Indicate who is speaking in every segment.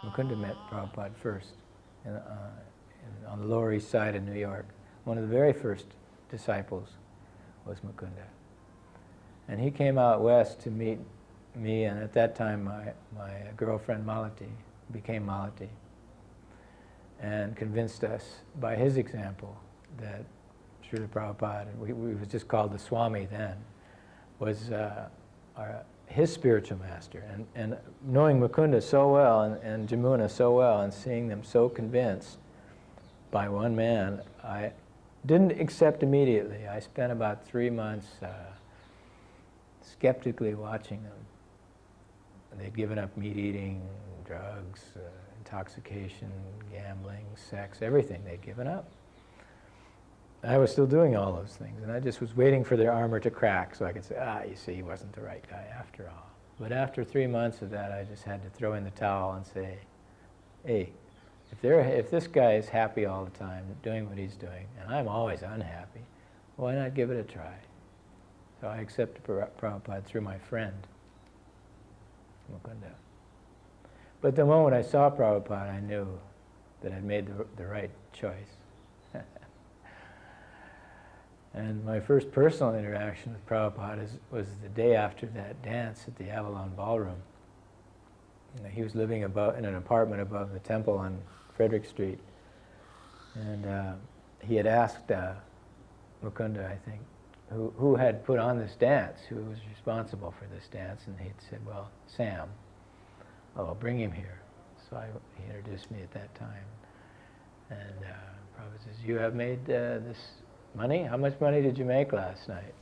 Speaker 1: Mukunda met Prabhupada first on the Lower East Side of New York. One of the very first disciples was Mukunda. And he came out west to meet me, and at that time my girlfriend Malati became Malati, and convinced us by his example that Srila Prabhupada, we was just called the Swami then, was his spiritual master. And knowing Mukunda so well and Jamuna so well and seeing them so convinced by one man, I didn't accept immediately. I spent about 3 months skeptically watching them. They'd given up meat eating, drugs, intoxication, gambling, sex, everything they'd given up. I was still doing all those things, and I just was waiting for their armor to crack so I could say, you see, he wasn't the right guy after all. But after 3 months of that, I just had to throw in the towel and say, hey, if this guy is happy all the time, doing what he's doing, and I'm always unhappy, why not give it a try? So I accepted Prabhupada through my friend, Mukunda. But the moment I saw Prabhupada, I knew that I'd made the right choice. And my first personal interaction with Prabhupada was the day after that dance at the Avalon Ballroom. He was living in an apartment above the temple on Frederick Street. And he had asked Mukunda, I think, who had put on this dance, who was responsible for this dance, and he'd said, well, Sam. Oh, I'll bring him here. So he introduced me at that time. And Prabhupada says, you have made this money? How much money did you make last night?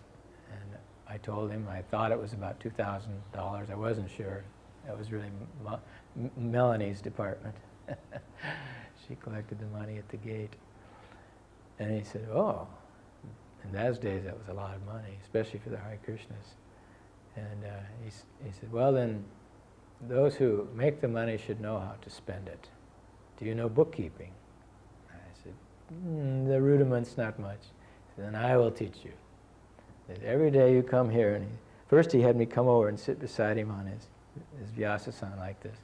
Speaker 1: And I told him I thought it was about $2,000. I wasn't sure. That was really Melanie's department. She collected the money at the gate. And he said, oh, in those days that was a lot of money, especially for the Hare Krishnas. And he said, well then, those who make the money should know how to spend it. Do you know bookkeeping? I said, the rudiments, not much. He said, then I will teach you. He said, every day you come here, and first he had me come over and sit beside him on his Vyasa-san like this.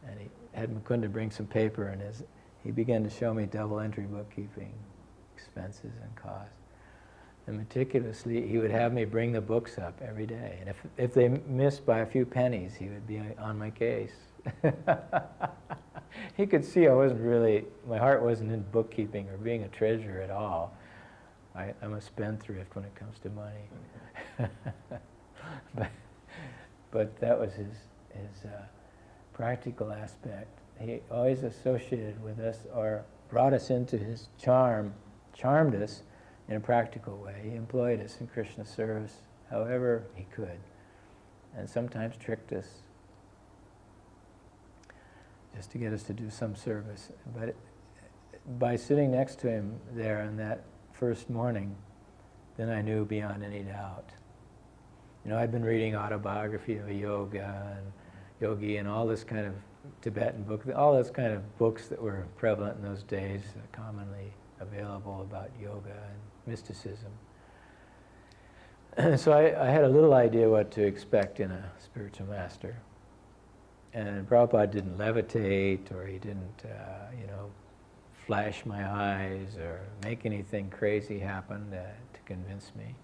Speaker 1: And he had Mukunda bring some paper, and he began to show me double entry bookkeeping, expenses and costs. And meticulously, he would have me bring the books up every day. And if they missed by a few pennies, he would be on my case. He could see my heart wasn't in bookkeeping or being a treasurer at all. I'm a spendthrift when it comes to money. But that was his practical aspect. He always associated with us or brought us into his charmed us in a practical way. He employed us in Krishna service however he could, and sometimes tricked us just to get us to do some service. But by sitting next to him there on that first morning, then I knew beyond any doubt. I'd been reading autobiography of a yoga and yogi and all this kind of Tibetan book, all those kind of books that were prevalent in those days, commonly available about yoga and mysticism. So I had a little idea what to expect in a spiritual master. And Prabhupada didn't levitate, or he didn't, flash my eyes or make anything crazy happen to convince me.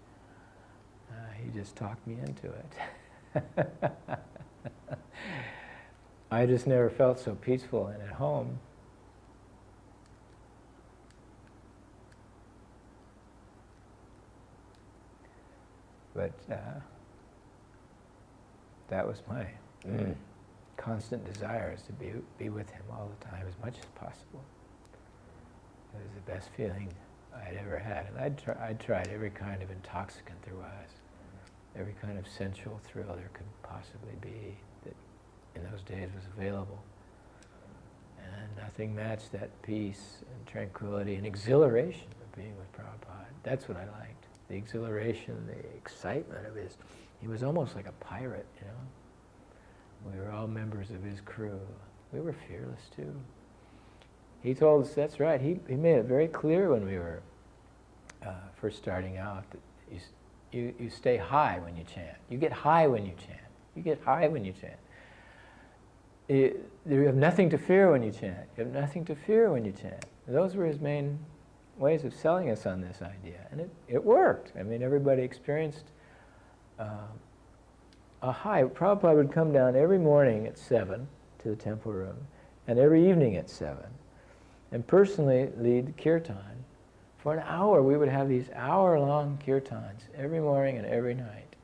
Speaker 1: He just talked me into it. I just never felt so peaceful and at home. But that was my constant desire, is to be with him all the time as much as possible. It was the best feeling I'd ever had. And I'd tried every kind of intoxicant there was, every kind of sensual thrill there could possibly be that in those days was available. And nothing matched that peace and tranquility and exhilaration of being with Prabhupada. That's what I liked. The exhilaration, the excitement of he was almost like a pirate, We were all members of his crew. We were fearless too. He told us, that's right, he made it very clear when we were first starting out that you stay high when you chant. You get high when you chant. You get high when you chant. you have nothing to fear when you chant. You have nothing to fear when you chant. Those were his main ways of selling us on this idea. And it worked. I mean, everybody experienced a high. Prabhupada would come down every morning at 7 to the temple room, and every evening at 7, and personally lead kirtan. For an hour, we would have these hour-long kirtans every morning and every night.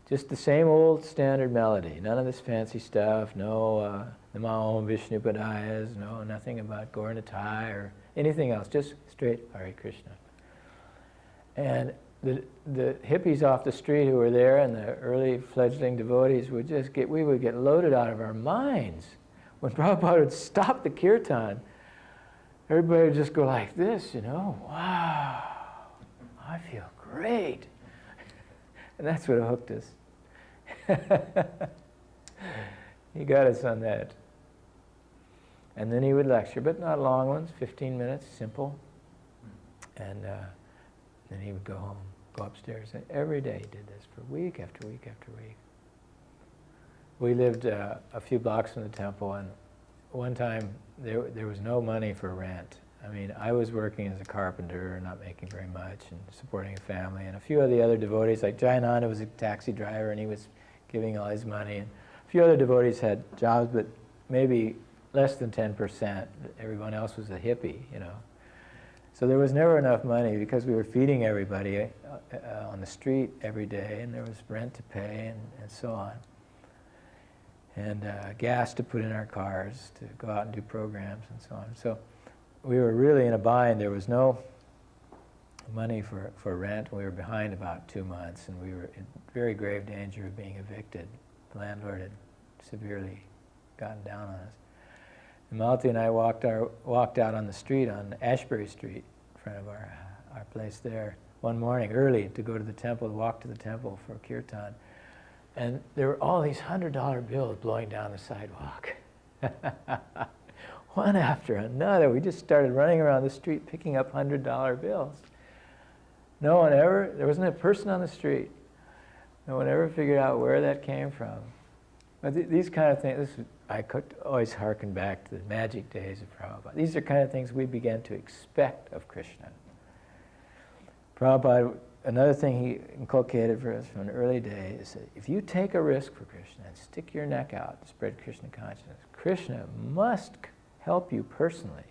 Speaker 1: Just the same old standard melody, none of this fancy stuff, no Namo Om Vishnu Padayas, no, nothing about Gaur Nitai or anything else, just straight Hare Krishna. And the hippies off the street who were there and the early fledgling devotees would we would get loaded out of our minds. When Prabhupada would stop the kirtan, everybody would just go like this, wow, I feel great. And that's what hooked us. He got us on that. And then he would lecture, but not long ones, 15 minutes, simple. And then he would go home, go upstairs. And every day he did this for week after week after week. We lived a few blocks from the temple, and one time there was no money for rent. I mean, I was working as a carpenter, not making very much, and supporting a family. And a few of the other devotees, like Jayananda was a taxi driver, and he was giving all his money. And a few other devotees had jobs, but maybe less than 10%. Everyone else was a hippie, So there was never enough money because we were feeding everybody on the street every day, and there was rent to pay and so on. And gas to put in our cars to go out and do programs and so on. So we were really in a bind. There was no money for rent. We were behind about 2 months, and we were in very grave danger of being evicted. The landlord had severely gotten down on us. And Malati and I walked out on the street, on Ashbury Street, in front of our place there, one morning early to go to the temple, to walk to the temple for kirtan. And there were all these $100 bills blowing down the sidewalk. One after another. We just started running around the street picking up $100 bills. There wasn't a person on the street. No one ever figured out where that came from. But these kind of things, I could always hearken back to the magic days of Prabhupada. These are kind of things we began to expect of Krishna. Prabhupada, another thing he inculcated for us from an early day is that if you take a risk for Krishna and stick your neck out to spread Krishna consciousness, Krishna must help you personally.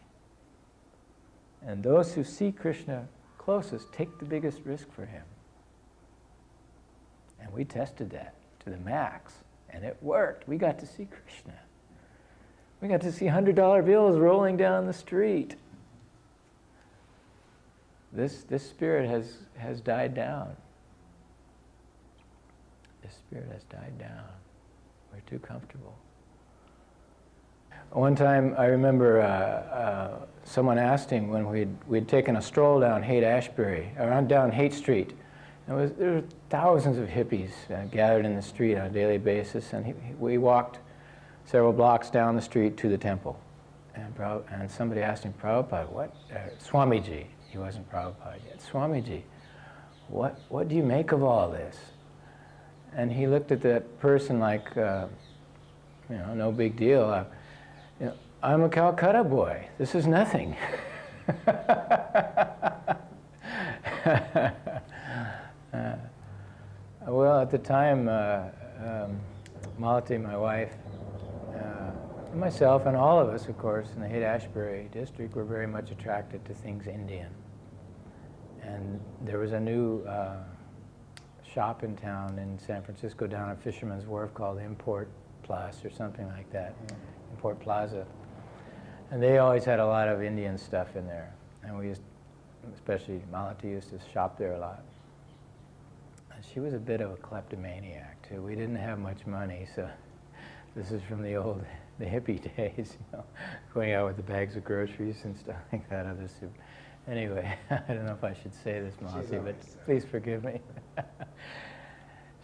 Speaker 1: And those who see Krishna closest take the biggest risk for him. And we tested that to the max, and it worked. We got to see Krishna. We got to see $100 bills rolling down the street. This spirit has died down. This spirit has died down. We're too comfortable. One time, I remember someone asked him when we'd taken a stroll down down Haight Street. There were thousands of hippies gathered in the street on a daily basis, and we walked several blocks down the street to the temple. And somebody asked him, Prabhupada, what? Swamiji, he wasn't Prabhupada yet. Swamiji, what do you make of all this? And he looked at that person like, no big deal. I'm a Calcutta boy. This is nothing. Well, at the time, Malati, my wife, myself, and all of us, of course, in the Haight-Ashbury district were very much attracted to things Indian. And there was a new shop in town in San Francisco down at Fisherman's Wharf called Import Plus or something like that, Import Plaza. And they always had a lot of Indian stuff in there. And especially Malati used to shop there a lot. And she was a bit of a kleptomaniac, too. We didn't have much money, so this is from the hippie days, going out with the bags of groceries and stuff like that. Anyway, I don't know if I should say this, Malati, but please forgive me.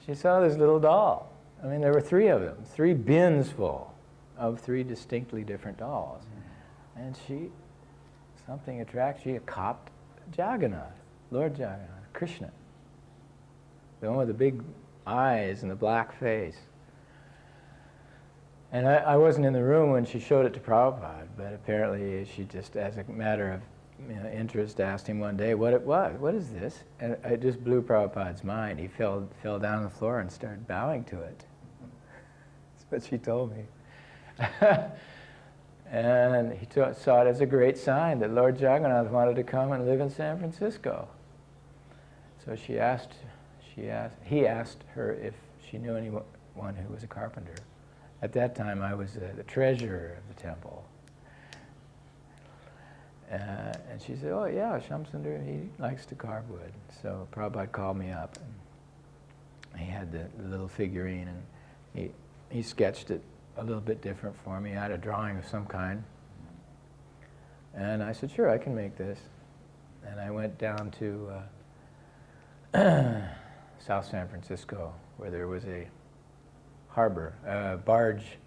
Speaker 1: She saw this little doll. I mean, there were 3 of them, 3 bins full of 3 distinctly different dolls. And something attracted, she copped Juggernaut, Lord Juggernaut, Krishna. The one with the big eyes and the black face. And I wasn't in the room when she showed it to Prabhupada, but apparently she just, as a matter of interest, asked him one day what it was. What is this? And it just blew Prabhupada's mind. He fell down on the floor and started bowing to it. That's what she told me. And he saw it as a great sign that Lord Juggernaut wanted to come and live in San Francisco. So he asked her if she knew anyone who was a carpenter. At that time, I was the treasurer of the temple. And she said, oh yeah, Shyamasundar, he likes to carve wood. So Prabhupada called me up, and he had the little figurine, and he sketched it a little bit different for me. I had a drawing of some kind. And I said, sure, I can make this. And I went down to South San Francisco, where there was a harbor, barge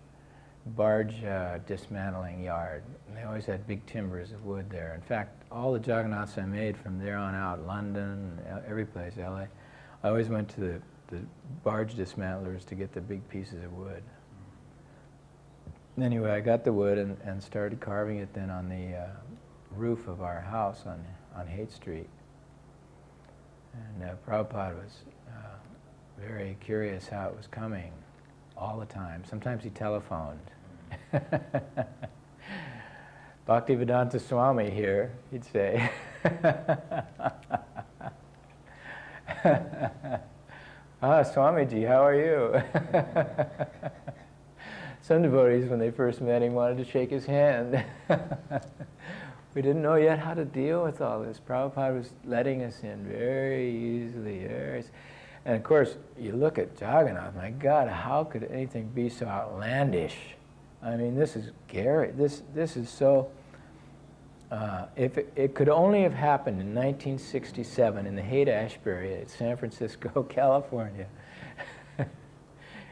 Speaker 1: dismantling yard. And they always had big timbers of wood there. In fact, all the Juggernauts I made from there on out, London, every place, LA, I always went to the barge dismantlers to get the big pieces of wood. Anyway, I got the wood and started carving it then on the roof of our house on Haight Street. And Prabhupada was very curious how it was coming all the time. Sometimes he telephoned. Bhaktivedanta Swami here, he'd say. Swamiji, how are you? Some devotees, when they first met him, wanted to shake his hand. We didn't know yet how to deal with all this. Prabhupada was letting us in very easily. And of course, you look at Jagannath, my God, how could anything be so outlandish? I mean, this is scary. This is so... if it could only have happened in 1967 in the Haight-Ashbury at San Francisco, California,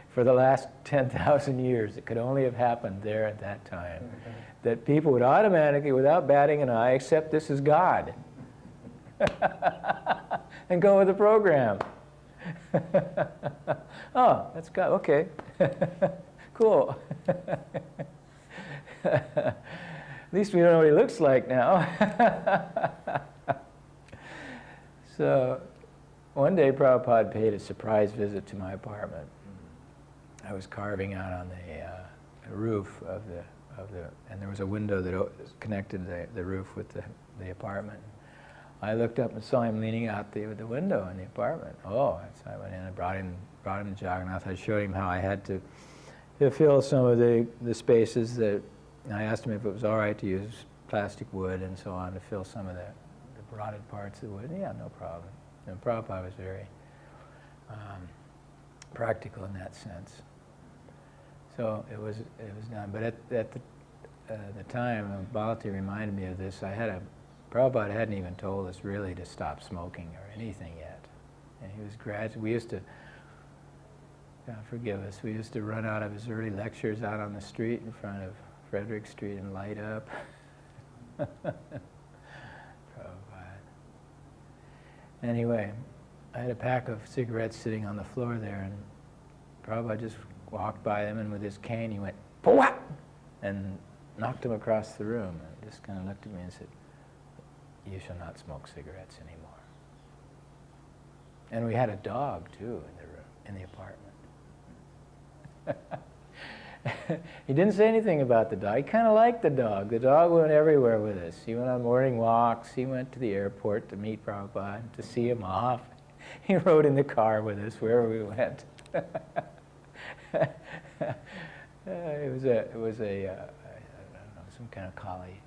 Speaker 1: for the last 10,000 years, it could only have happened there at that time, that people would automatically, without batting an eye, accept this is God and go with the program. Oh, that's God, okay. Cool. At least we don't know what he looks like now. So one day Prabhupada paid a surprise visit to my apartment. I was carving out on the roof of the, and there was a window that connected the roof with the apartment. I looked up and saw him leaning out the window in the apartment. Oh, so I went in and brought him to Juggernaut. I showed him how I had to fill some of the spaces that, I asked him if it was all right to use plastic wood and so on to fill some of the rotted parts of the wood. Yeah, no problem. And Prabhupada was very practical in that sense. So it was done. But at the time, Bhalati reminded me of this. Prabhupada hadn't even told us really to stop smoking or anything yet. And he was graduate. We used to, God forgive us, we used to run out of his early lectures out on the street in front of Frederick Street and light up. Prabhupada. Anyway, I had a pack of cigarettes sitting on the floor there, and Prabhupada just walked by them, and with his cane he went, "Pwah!" and knocked them across the room, and just kind of looked at me and said, "You shall not smoke cigarettes anymore." And we had a dog too in the room, in the apartment. He didn't say anything about the dog. He kind of liked the dog. The dog went everywhere with us. He went on morning walks. He went to the airport to meet Prabhupada, to see him off. He rode in the car with us wherever we went. It was a I don't know, some kind of collie,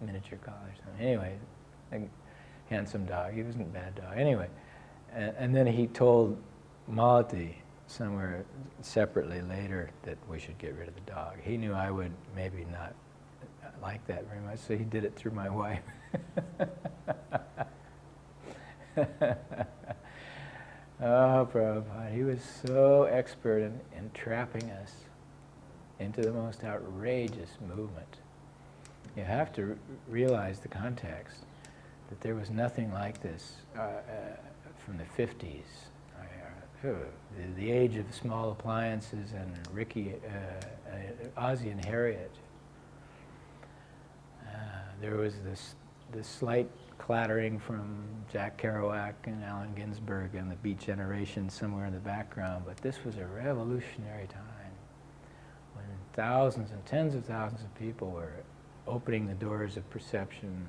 Speaker 1: miniature collie or something. Anyway, a handsome dog. He wasn't a bad dog. Anyway, and then he told Malati somewhere separately later that we should get rid of the dog. He knew I would maybe not like that very much, so he did it through my wife. Oh, Prabhupada, he was so expert in trapping us into the most outrageous movement. You have to realize the context, that there was nothing like this from the 50s, the age of small appliances and Ricky, Ozzie and Harriet. There was this slight clattering from Jack Kerouac and Allen Ginsberg and the Beat Generation somewhere in the background, but this was a revolutionary time when thousands and tens of thousands of people were opening the doors of perception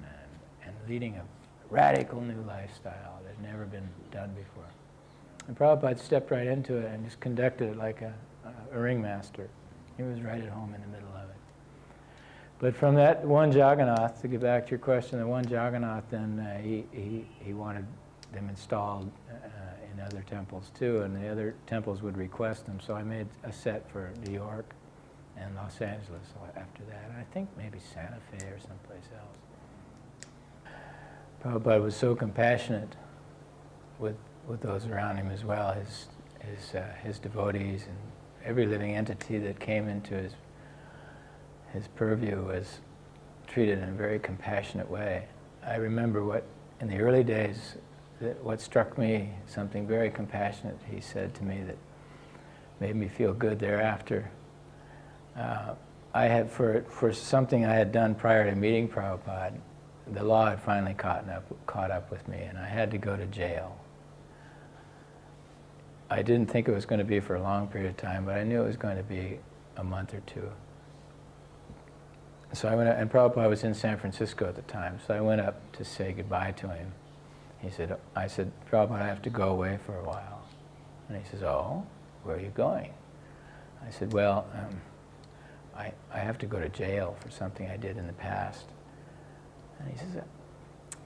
Speaker 1: and leading a radical new lifestyle that had never been done before. And Prabhupada stepped right into it and just conducted it like a ringmaster. He was right at home in the middle of it. But from that one Juggernaut, to get back to your question, the one Juggernaut, then he wanted them installed in other temples too, and the other temples would request them. So I made a set for New York and Los Angeles after that. And I think maybe Santa Fe or someplace else. Prabhupada was so compassionate with those around him as well, his devotees and every living entity that came into his purview was treated in a very compassionate way. I remember in the early days, what struck me, something very compassionate he said to me that made me feel good thereafter. I had, for something I had done prior to meeting Prabhupada, the law had finally caught up with me, and I had to go to jail. I didn't think it was going to be for a long period of time, but I knew it was going to be a month or two. So I went up, and Prabhupada was in San Francisco at the time, so I went up to say goodbye to him. I said, Prabhupada, I have to go away for a while. And he says, oh, where are you going? I said, well, I have to go to jail for something I did in the past. And he says,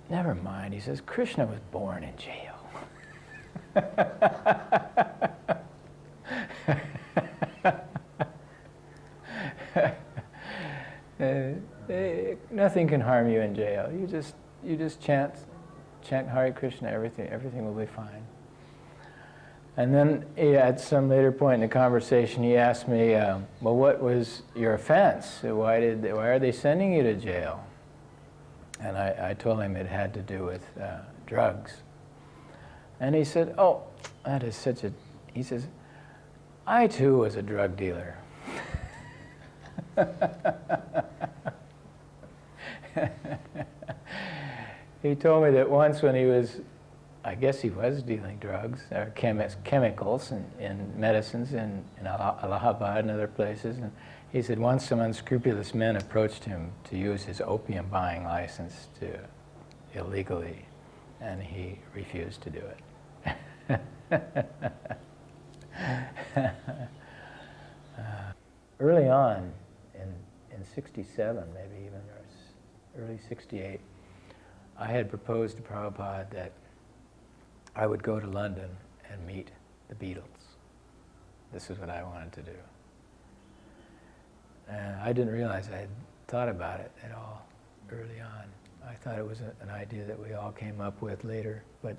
Speaker 1: never mind. He says, Krishna was born in jail. Nothing can harm you in jail. You just chant Hare Krishna. Everything will be fine. And then at some later point in the conversation, he asked me, well, what was your offense? Why are they sending you to jail? And I told him it had to do with drugs. And he said, oh, that is such a... He says, I too was a drug dealer. He told me that once when he was, I guess he was dealing drugs, or chemicals and medicines in Allahabad and other places, and he said once some unscrupulous men approached him to use his opium buying license to illegally, and he refused to do it. Early on, in 67, maybe even early 68, I had proposed to Prabhupada that I would go to London and meet the Beatles. This is what I wanted to do. And I didn't realize I had thought about it at all early on. I thought it was an idea that we all came up with later, but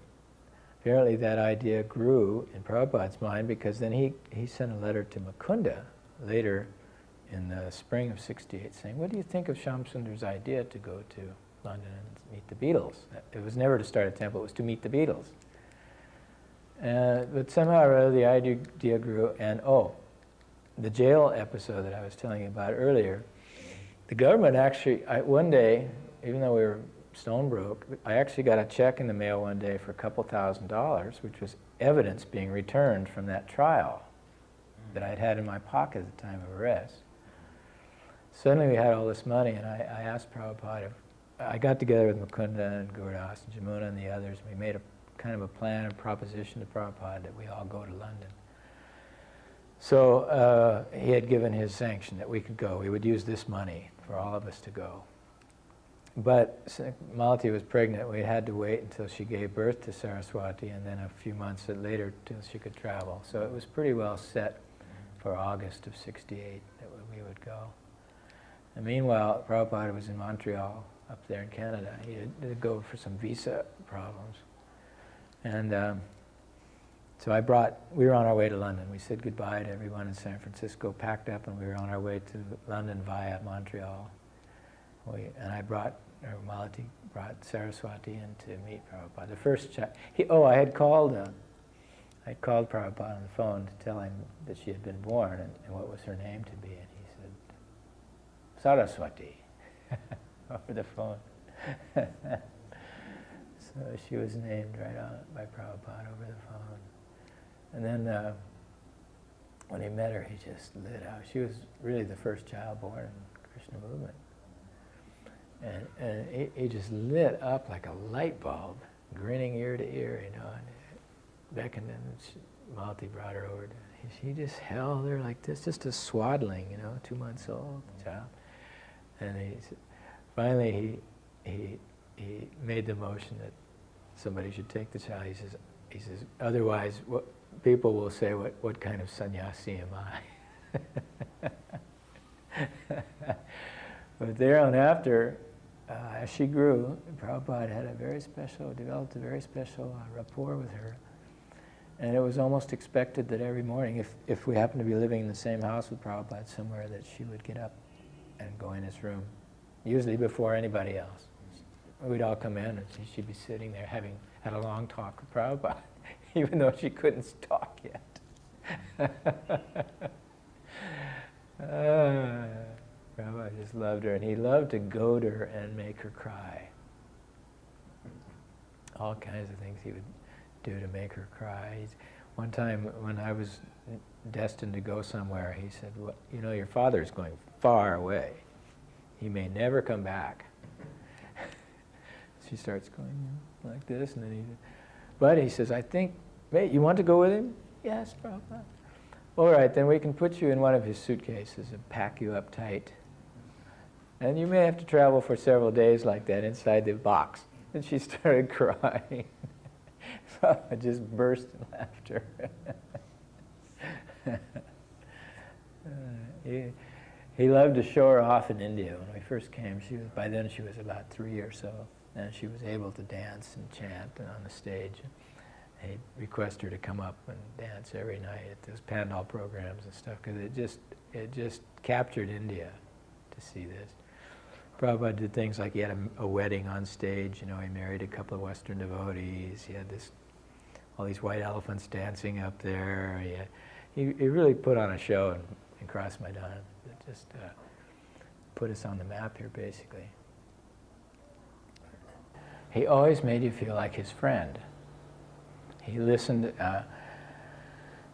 Speaker 1: apparently that idea grew in Prabhupada's mind, because then he sent a letter to Mukunda later in the spring of 68 saying, what do you think of Shyamasundar's idea to go to London and meet the Beatles? It was never to start a temple, it was to meet the Beatles. But somehow or other the idea grew, and the jail episode that I was telling you about earlier, the government actually, one day, even though we were stone broke, I actually got a check in the mail one day for a couple $1,000s, which was evidence being returned from that trial that I'd had in my pocket at the time of arrest. Suddenly we had all this money, and I asked Prabhupada, I got together with Mukunda and Gurdas and Jamuna and the others, and we made a kind of a plan, a proposition to Prabhupada that we all go to London. So he had given his sanction that we could go. We would use this money for all of us to go. But Malati was pregnant. We had to wait until she gave birth to Saraswati, and then a few months later till she could travel. So it was pretty well set for August of 68 that we would go. And meanwhile, Prabhupada was in Montreal, up there in Canada. He had to go for some visa problems. And so we were on our way to London. We said goodbye to everyone in San Francisco, packed up, and we were on our way to London via Montreal. Malati brought Saraswati in to meet Prabhupada. The first I had called I called Prabhupada on the phone to tell him that she had been born and what was her name to be, and he said, Saraswati, over the phone. So she was named right on by Prabhupada over the phone. And then when he met her, he just lit up. She was really the first child born in the Krishna movement. And he just lit up like a light bulb, grinning ear to ear, you know, and beckoned and Malti brought her over. He just held her like this, just a swaddling, you know, 2 months old child. And finally he made the motion that somebody should take the child. He says, otherwise, what people will say, what kind of sannyasi am I? But there on after, as she grew, Prabhupada developed a very special rapport with her. And it was almost expected that every morning, if we happened to be living in the same house with Prabhupada somewhere, that she would get up and go in his room, usually before anybody else. We'd all come in and she'd be sitting there having had a long talk with Prabhupada, even though she couldn't talk yet. Prabhupada just loved her, and he loved to goad her and make her cry. All kinds of things he would do to make her cry. One time when I was destined to go somewhere, he said, well, you know, your father's going far away. He may never come back. She starts going like this, and then but he says, I think, wait, you want to go with him? Yes, Prabhupada. All right, then we can put you in one of his suitcases and pack you up tight. And you may have to travel for several days like that inside the box. And she started crying. I just burst in laughter. He loved to show her off in India. When we first came, by then she was about 3 or so, and she was able to dance and chant on the stage. He'd request her to come up and dance every night at those Pandal programs and stuff, because it just captured India to see this. Prabhupada did things like he had a wedding on stage. You know, he married a couple of Western devotees. He had all these white elephants dancing up there. He really put on a show in Cross Maidan. It just put us on the map here, basically. He always made you feel like his friend. He listened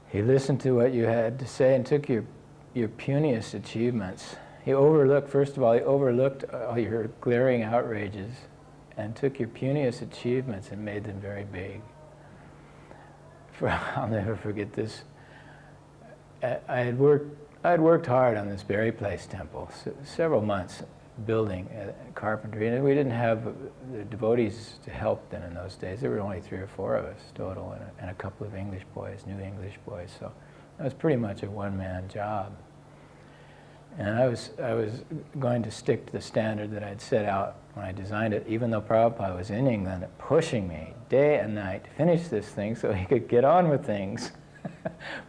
Speaker 1: to what you had to say and took your puniest achievements. First of all, he overlooked all your glaring outrages and took your puniest achievements and made them very big. I'll never forget this. I had worked hard on this Berry Place temple, several months building carpentry, and we didn't have the devotees to help then in those days. There were only 3 or 4 of us total, and a couple of English boys, new English boys. So it was pretty much a one-man job. And I was going to stick to the standard that I'd set out when I designed it, even though Prabhupada was in England pushing me day and night to finish this thing so he could get on with things.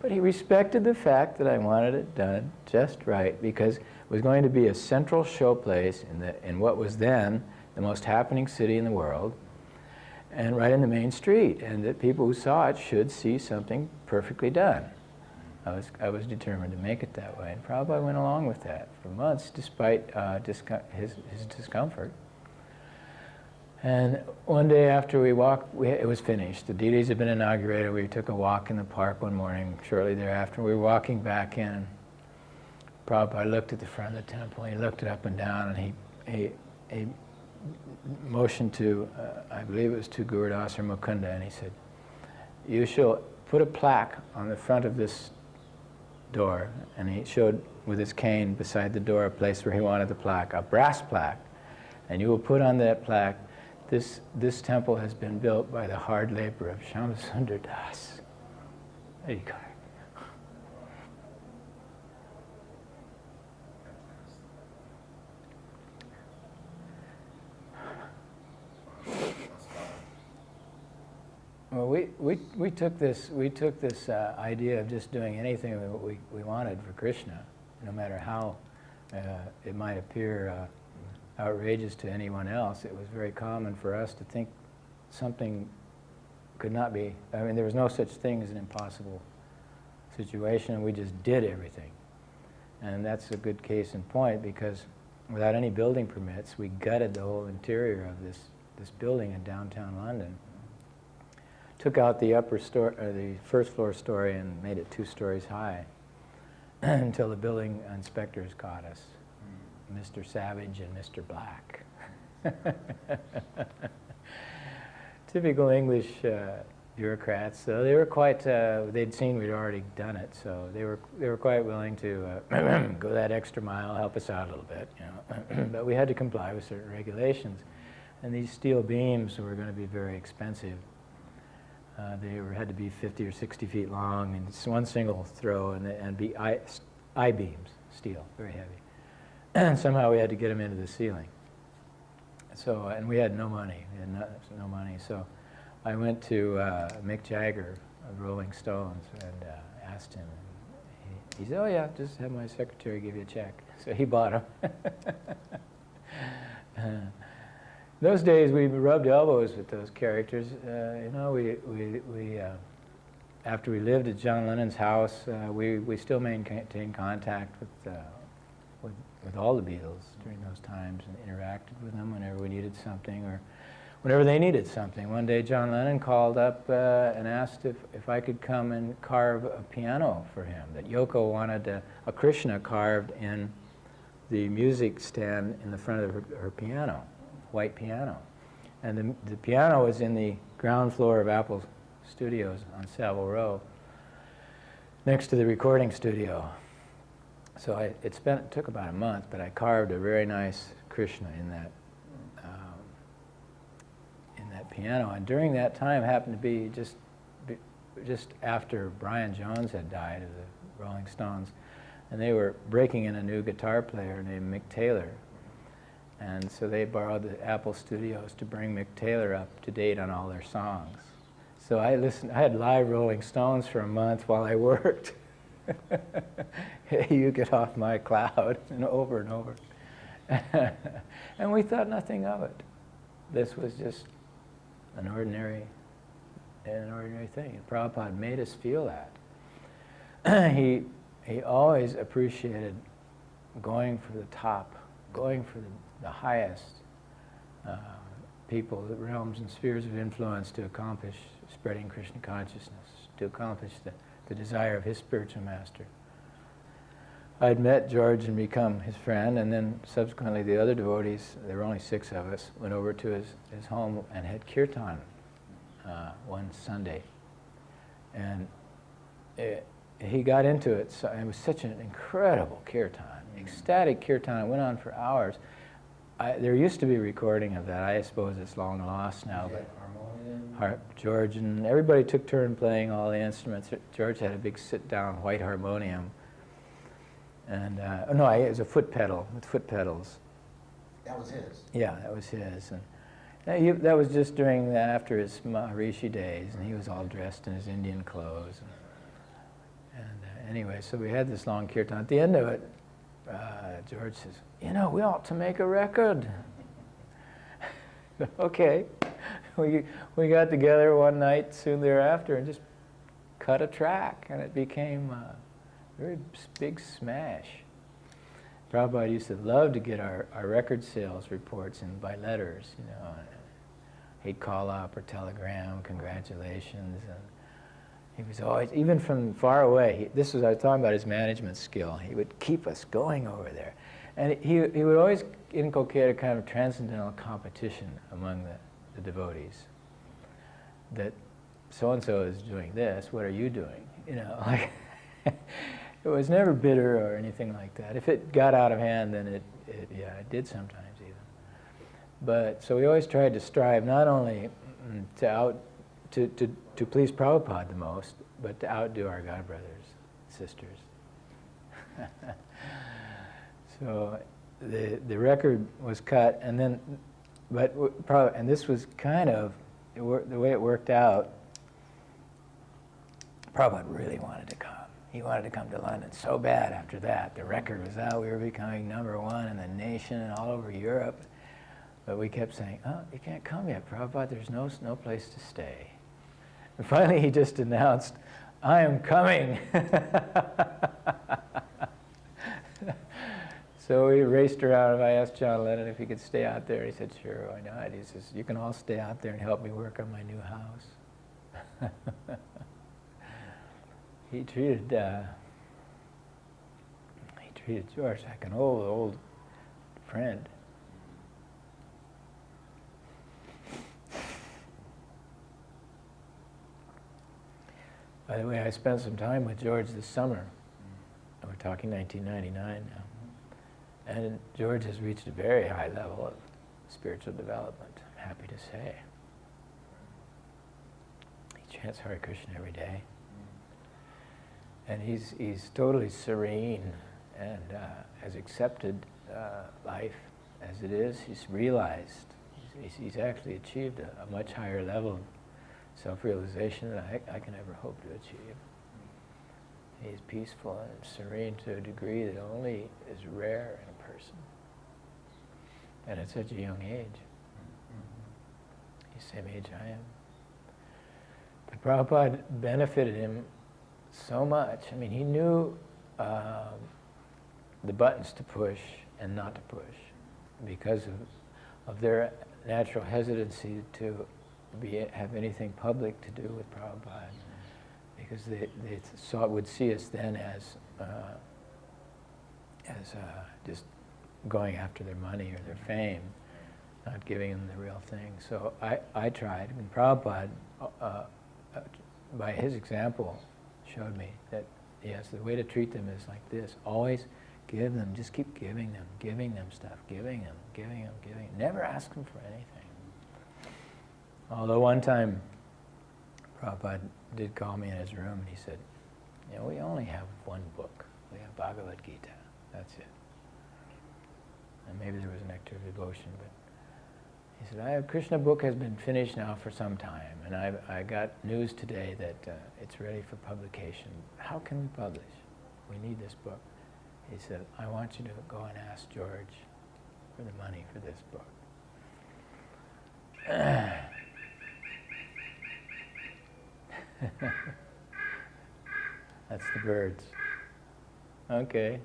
Speaker 1: But he respected the fact that I wanted it done just right, because it was going to be a central showplace in what was then the most happening city in the world, and right in the main street, and that people who saw it should see something perfectly done. I was determined to make it that way, and Prabhupada went along with that for months, despite his discomfort. And one day after we walked, it was finished. The deities had been inaugurated. We took a walk in the park one morning. Shortly thereafter, we were walking back in. Prabhupada looked at the front of the temple. He looked it up and down, and he motioned to, I believe it was to Gurudas or Mukunda, and he said, "You shall put a plaque on the front of this door." And he showed with his cane beside the door a place where he wanted the plaque, a brass plaque. And you will put on that plaque, this temple has been built by the hard labor of Shyamasundar Das. There you go. Well, we took this idea of just doing anything we wanted for Krishna, no matter how it might appear outrageous to anyone else. It was very common for us to think something could not be, I mean, there was no such thing as an impossible situation, and we just did everything. And that's a good case in point, because without any building permits, we gutted the whole interior of this building in downtown London. Took out the the first floor story and made it 2 stories high until the building inspectors caught us, Mr. Savage and Mr. Black. Typical English bureaucrats. So they were quite. They'd seen we'd already done it, so they were quite willing to go that extra mile, help us out a little bit, you know. But we had to comply with certain regulations, and these steel beams were going to be very expensive. Had to be 50 or 60 feet long, and it's one single throw, and be I-beams, steel, very heavy. And somehow we had to get them into the ceiling. So, and we had no money. We had no money. So I went to Mick Jagger of Rolling Stones and asked him. And he said, "Oh yeah, just have my secretary give you a check." So he bought them. Those days we rubbed elbows with those characters. You know, we after we lived at John Lennon's house, we still maintained contact with all the Beatles during those times, and interacted with them whenever we needed something or whenever they needed something. One day John Lennon called up and asked if I could come and carve a piano for him, that Yoko wanted a Krishna carved in the music stand in the front of her piano, white piano. And the piano was in the ground floor of Apple Studios on Savile Row, next to the recording studio. So it took about a month, but I carved a very nice Krishna in that piano. And during that time, happened to be just after Brian Jones had died of the Rolling Stones, and they were breaking in a new guitar player named Mick Taylor. And so they borrowed the Apple Studios to bring Mick Taylor up to date on all their songs. So I had live Rolling Stones for a month while I worked. Hey, you get off my cloud, and over and over. And we thought nothing of it. This was just an ordinary thing. And Prabhupada made us feel that. He always appreciated going for the top, going for the highest people, the realms and spheres of influence to accomplish spreading Krishna consciousness, to accomplish the desire of his spiritual master. I'd met George and become his friend, and then subsequently the other devotees, there were only 6 of us, went over to his home and had kirtan one Sunday. And he got into it, so it was such an incredible kirtan, ecstatic kirtan. It went on for hours. There used to be a recording of that. I suppose it's long lost now, but George and everybody took turn playing all the instruments. George had a big sit-down white harmonium. And, no, it was a foot pedal, with foot pedals.
Speaker 2: That was his?
Speaker 1: Yeah, that was his. And that was just after his Maharishi days, and he was all dressed in his Indian clothes. And anyway, so we had this long kirtan. At the end of it, George says, "You know, we ought to make a record." Okay. We got together one night soon thereafter and just cut a track, and it became a very big smash. Prabhupada used to love to get our record sales reports in by letters, you know. He'd call up or telegram, congratulations, and he was always, even from far away, I was talking about his management skill, he would keep us going over there. And he would always inculcate a kind of transcendental competition among the devotees. That so-and-so is doing this, what are you doing? You know, like, it was never bitter or anything like that. If it got out of hand, then it did sometimes even. But, so we always tried to strive not only to please Prabhupada the most, but to outdo our god brothers, sisters. So the record was cut, and then, and this was kind of, the way it worked out, Prabhupada really wanted to come. He wanted to come to London so bad after that. The record was out, we were becoming #1 in the nation and all over Europe. But we kept saying, "Oh, you can't come yet, Prabhupada, there's no place to stay." And finally he just announced, "I am coming." So we raced around, and I asked John Lennon if he could stay out there. He said, "Sure, why not?" He says, "You can all stay out there and help me work on my new house." He treated George like an old friend. By the way, I spent some time with George this summer. We're talking 1999 now. And George has reached a very high level of spiritual development, I'm happy to say. He chants Hare Krishna every day. And he's totally serene and has accepted life as it is. He's realized, he's actually achieved a much higher level of self-realization than I can ever hope to achieve. He's peaceful and serene to a degree that only is rare in a person. And at such a young age. He's the same age I am. But Prabhupada benefited him so much. I mean, he knew the buttons to push and not to push because of their natural hesitancy to have anything public to do with Prabhupada. Because they would see us then as just going after their money or their fame, not giving them the real thing. So I tried, and Prabhupada, by his example, showed me that, yes, the way to treat them is like this. Always give them, just keep giving them stuff, giving them. Never ask them for anything. Although one time, Prabhupada did call me in his room and he said, we only have one book. We have Bhagavad-gita. That's it. And maybe there was an act of devotion, but he said, Krishna book has been finished now for some time, and I got news today that it's ready for publication. How can we publish? We need this book. He said, I want you to go and ask George for the money for this book. That's the birds. Okay.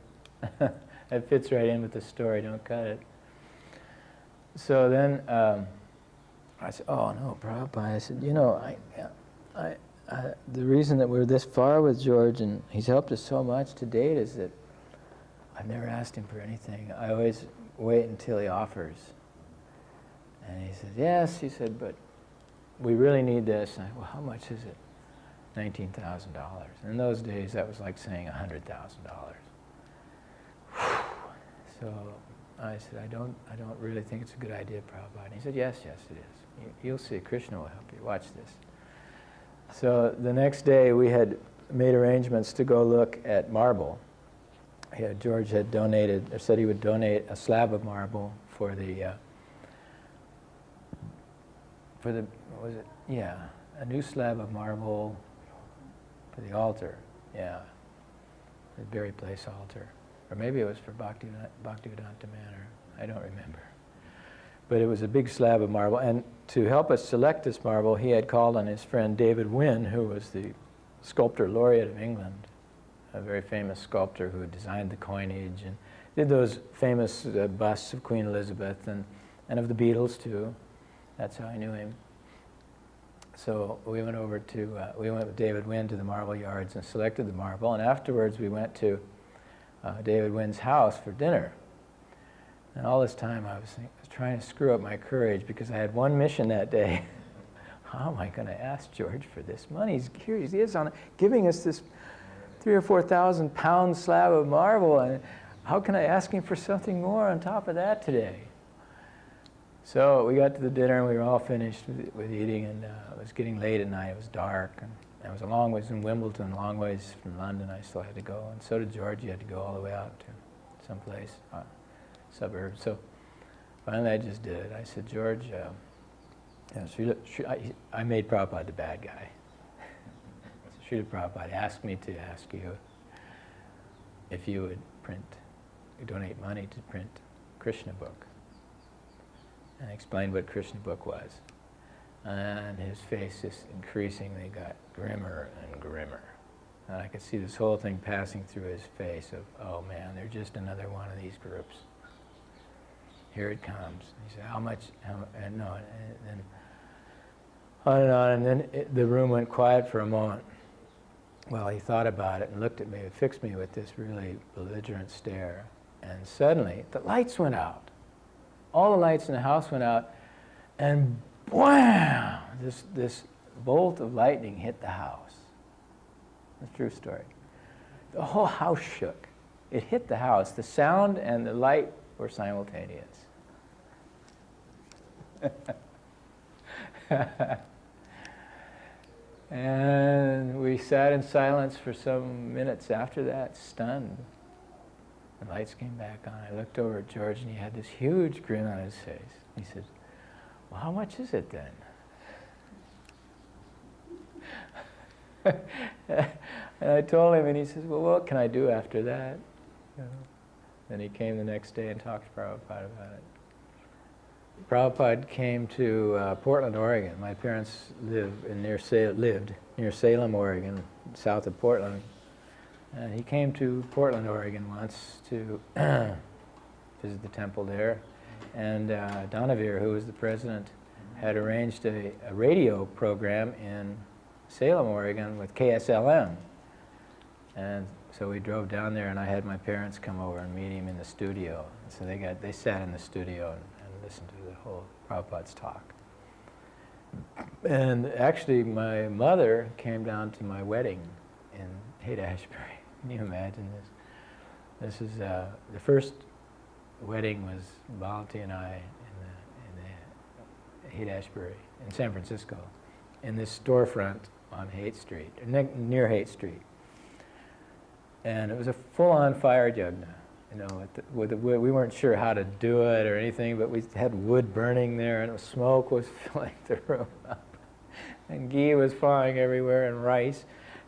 Speaker 1: That fits right in with the story, don't cut it. So then I said, oh no, Prabhupada. I said, the reason that we're this far with George and he's helped us so much to date is that I've never asked him for anything. I always wait until he offers. And he said, yes, he said, but we really need this. And I said, well, how much is it? $19,000. In those days, that was like saying $100,000. So I said, I don't really think it's a good idea, Prabhupada. And he said, yes, it is. You'll see, Krishna will help you. Watch this. So the next day, we had made arrangements to go look at marble. George had donated, or said he would donate a slab of marble for the what was it? Yeah, a new slab of marble for the altar. Yeah, the Berry Place altar. Or maybe it was for Bhaktivedanta Manor. I don't remember. But it was a big slab of marble. And to help us select this marble, he had called on his friend David Wynne, who was the sculptor laureate of England, a very famous sculptor who had designed the coinage and did those famous busts of Queen Elizabeth and of the Beatles too. That's how I knew him. So we went with David Wynne to the marble yards and selected the marble. And afterwards we went to David Wynne's house for dinner. And all this time I was trying to screw up my courage because I had one mission that day. How am I going to ask George for this money? He's curious. He is giving us this 3,000 or 4,000 pound slab of marble, and how can I ask him for something more on top of that today? So we got to the dinner and we were all finished with eating, and it was getting late at night. It was dark, and it was a long ways in Wimbledon, long ways from London. I still had to go, and so did George. He had to go all the way out to someplace, suburb. So finally I just did it. I said, George, I made Prabhupada the bad guy. Srila Prabhupada asked me to ask you if you would donate money to print Krishna book. And I explained what Krishna book was. And his face just increasingly got grimmer and grimmer. And I could see this whole thing passing through his face of, oh man, they're just another one of these groups. Here it comes. He said, how much, and no, and then on, and then the room went quiet for a moment. Well, he thought about it and looked at me, fixed me with this really belligerent stare. And suddenly, the lights went out. All the lights in the house went out, and wham! This bolt of lightning hit the house. That's a true story. The whole house shook. It hit the house. The sound and the light were simultaneous. And we sat in silence for some minutes after that, stunned. The lights came back on. I looked over at George, and he had this huge grin on his face. He said, well, how much is it then? And I told him, and he says, well, what can I do after that? You know? Then he came the next day and talked to Prabhupada about it. Prabhupada came to Portland, Oregon. My parents lived near Salem, Oregon, south of Portland. And he came to Portland, Oregon once to visit the temple there. And Donavir, who was the president, had arranged a radio program in Salem, Oregon with KSLM. And so we drove down there, and I had my parents come over and meet him in the studio. So they sat in the studio and listened to the whole Prabhupada's talk. And actually, my mother came down to my wedding in Haight-Ashbury. Can you imagine this? This is the first wedding was Bhakti and I in the Haight-Ashbury in San Francisco, in this storefront on Haight Street, near Haight Street. And it was a full-on fire yajna. You know, we weren't sure how to do it or anything, but we had wood burning there, and smoke was filling the room up. And ghee was flying everywhere, and rice.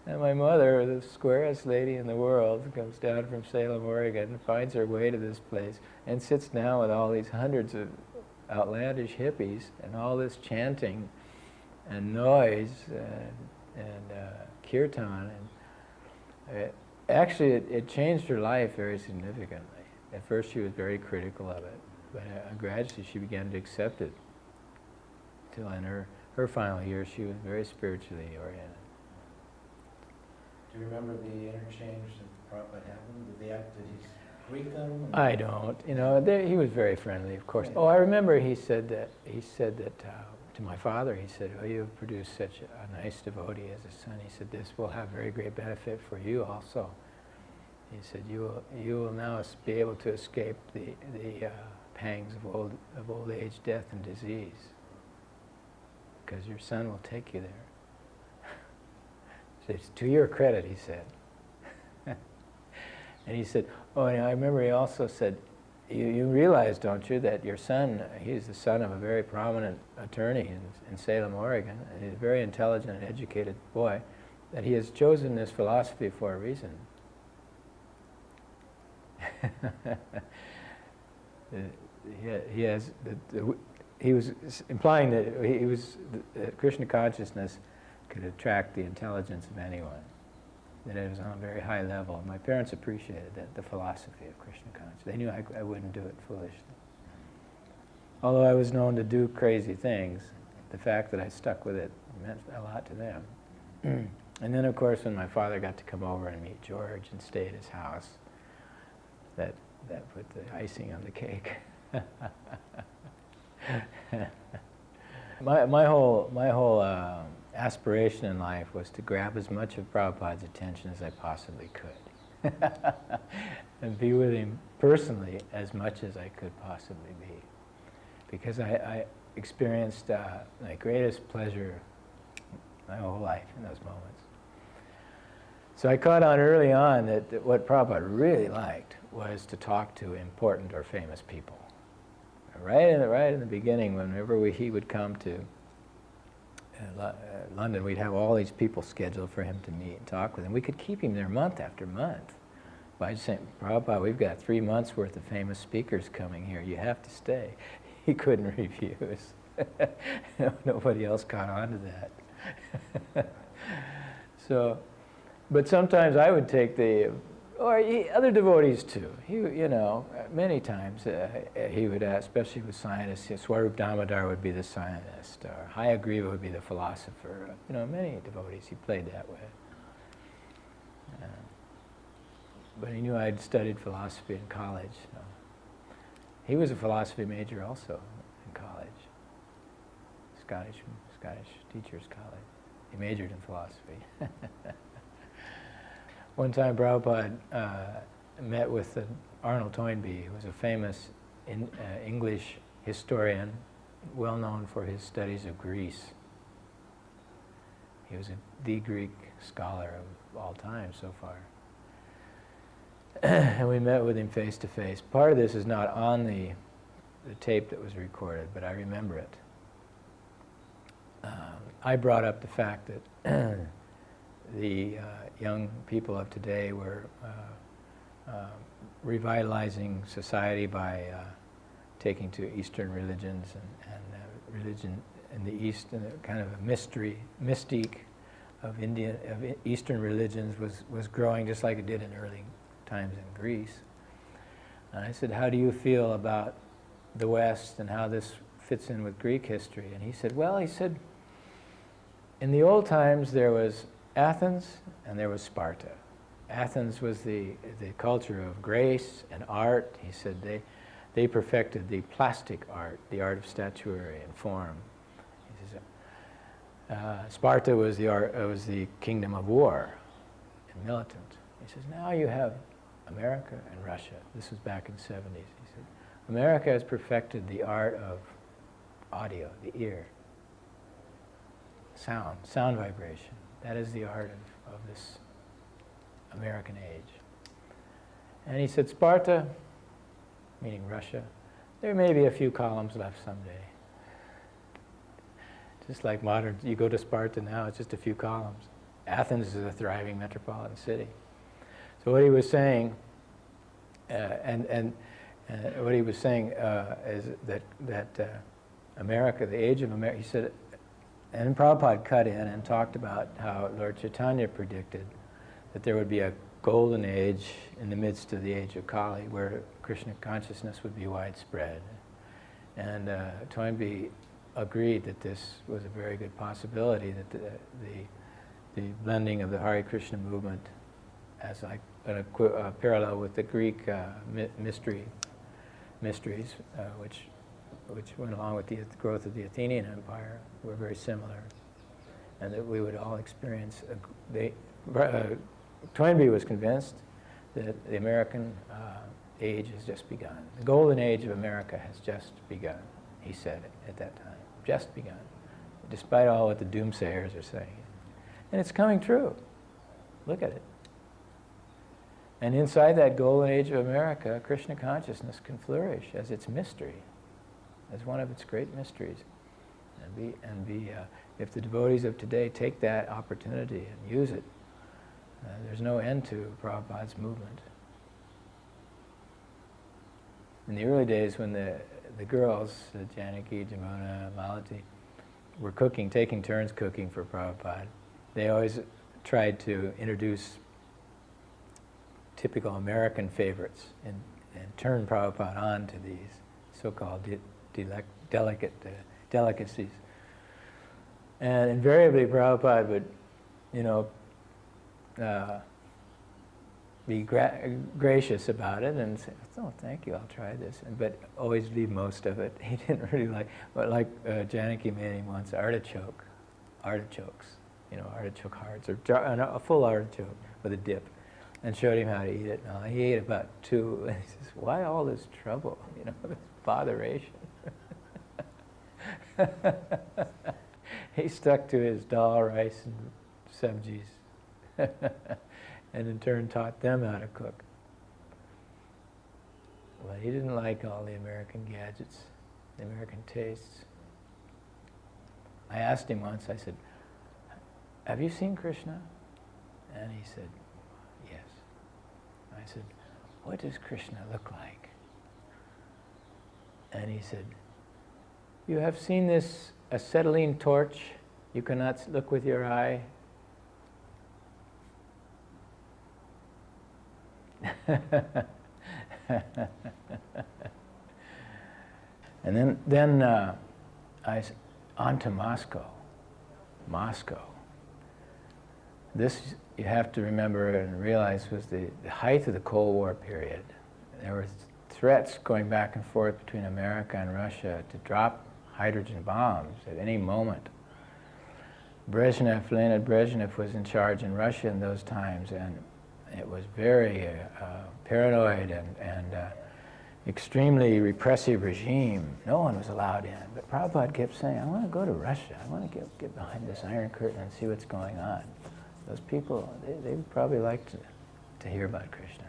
Speaker 1: And my mother, the squarest lady in the world, comes down from Salem, Oregon, and finds her way to this place, and sits down with all these hundreds of outlandish hippies, and all this chanting, and noise, and kirtan. And actually, it changed her life very significantly. At first, she was very critical of it, but gradually she began to accept it. Till in her final years, she was very spiritually oriented.
Speaker 2: Do you remember the interchange that what happened? Did he greet them?
Speaker 1: I don't. You know, he was very friendly, of course. Oh, I remember he said that to my father. He said, "Oh, you have produced such a nice devotee as a son." He said, "This will have very great benefit for you also." He said, "You will now be able to escape the pangs of old age, death, and disease, because your son will take you there." It's to your credit, he said. And he said, oh, and I remember he also said, you realize, don't you, that your son, he's the son of a very prominent attorney in Salem, Oregon, and he's a very intelligent and educated boy, that he has chosen this philosophy for a reason. He was implying that Krishna consciousness could attract the intelligence of anyone, that it was on a very high level. My parents appreciated that, the philosophy of Krishna consciousness. They knew I wouldn't do it foolishly. Although I was known to do crazy things, the fact that I stuck with it meant a lot to them. And then, of course, when my father got to come over and meet George and stay at his house, that put the icing on the cake. My whole aspiration in life was to grab as much of Prabhupada's attention as I possibly could and be with him personally as much as I could possibly be, because I experienced my greatest pleasure my whole life in those moments. So I caught on early on that what Prabhupada really liked was to talk to important or famous people. Right in the beginning, whenever he would come to London, we'd have all these people scheduled for him to meet and talk with, and we could keep him there month after month by just saying, Prabhupada, we've got 3 months worth of famous speakers coming here. You have to stay. He couldn't refuse. Nobody else caught on to that. So, but sometimes I would take other devotees too. Many times he would ask, especially with scientists, Swarup Damodar would be the scientist, or Hayagriva would be the philosopher. Many devotees, he played that way. But he knew I'd studied philosophy in college. So. He was a philosophy major also in college. Scottish Teachers College. He majored in philosophy. One time Prabhupada met with Arnold Toynbee, who was a famous English historian, well known for his studies of Greece. He was the Greek scholar of all time so far. And we met with him face to face. Part of this is not on the tape that was recorded, but I remember it. I brought up the fact that the young people of today were revitalizing society by taking to Eastern religions and religion in the East, and a kind of a mystique of Eastern religions was growing just like it did in early times in Greece. And I said, how do you feel about the West and how this fits in with Greek history? And he said, in the old times there was Athens and there was Sparta. Athens was the culture of grace and art. He said they perfected the plastic art, the art of statuary and form. He says, Sparta was the kingdom of war and militant. He says, now you have America and Russia. This was back in the 70s. He said, America has perfected the art of audio, the ear, sound vibration. That is the art of this American age. And he said, Sparta, meaning Russia, there may be a few columns left someday. Just like modern, you go to Sparta now, it's just a few columns. Athens is a thriving metropolitan city. So what he was saying, what he was saying is that America, the age of America, he said, and Prabhupada cut in and talked about how Lord Chaitanya predicted that there would be a golden age in the midst of the age of Kali where Krishna consciousness would be widespread. And Toynbee agreed that this was a very good possibility, that the blending of the Hare Krishna movement as like a parallel with the Greek mysteries, which went along with the growth of the Athenian Empire, were very similar, and that we would all experience. Toynbee was convinced that the American age has just begun. The golden age of America has just begun, he said at that time. Just begun, despite all what the doomsayers are saying. And it's coming true. Look at it. And inside that golden age of America, Krishna consciousness can flourish as its mystery, as one of its great mysteries. If the devotees of today take that opportunity and use it, there's no end to Prabhupada's movement. In the early days when the girls, Janaki, Jamuna, Malati, were cooking, taking turns cooking for Prabhupada, they always tried to introduce typical American favorites and turn Prabhupada on to these so-called delicacies. And invariably Prabhupada would, be gracious about it and say, oh, thank you, I'll try this. But always leave most of it. He didn't really like Janaki made him once artichokes, artichoke hearts, or a full artichoke with a dip, and showed him how to eat it. And he ate about 2, and he says, why all this trouble, this botheration? He stuck to his dal, rice, and sabjis. And in turn taught them how to cook. But he didn't like all the American gadgets, the American tastes. I asked him once, I said, have you seen Krishna? And he said, yes. I said, what does Krishna look like? And he said, You have seen this acetylene torch. You cannot look with your eye. And then on to Moscow. Moscow. This, you have to remember and realize, was the height of the Cold War period. There were threats going back and forth between America and Russia to drop hydrogen bombs at any moment. Leonid Brezhnev was in charge in Russia in those times, and it was very paranoid and extremely repressive regime. No one was allowed in. But Prabhupada kept saying, I want to go to Russia. I want to get behind this Iron Curtain and see what's going on. Those people, they would probably like to hear about Krishna.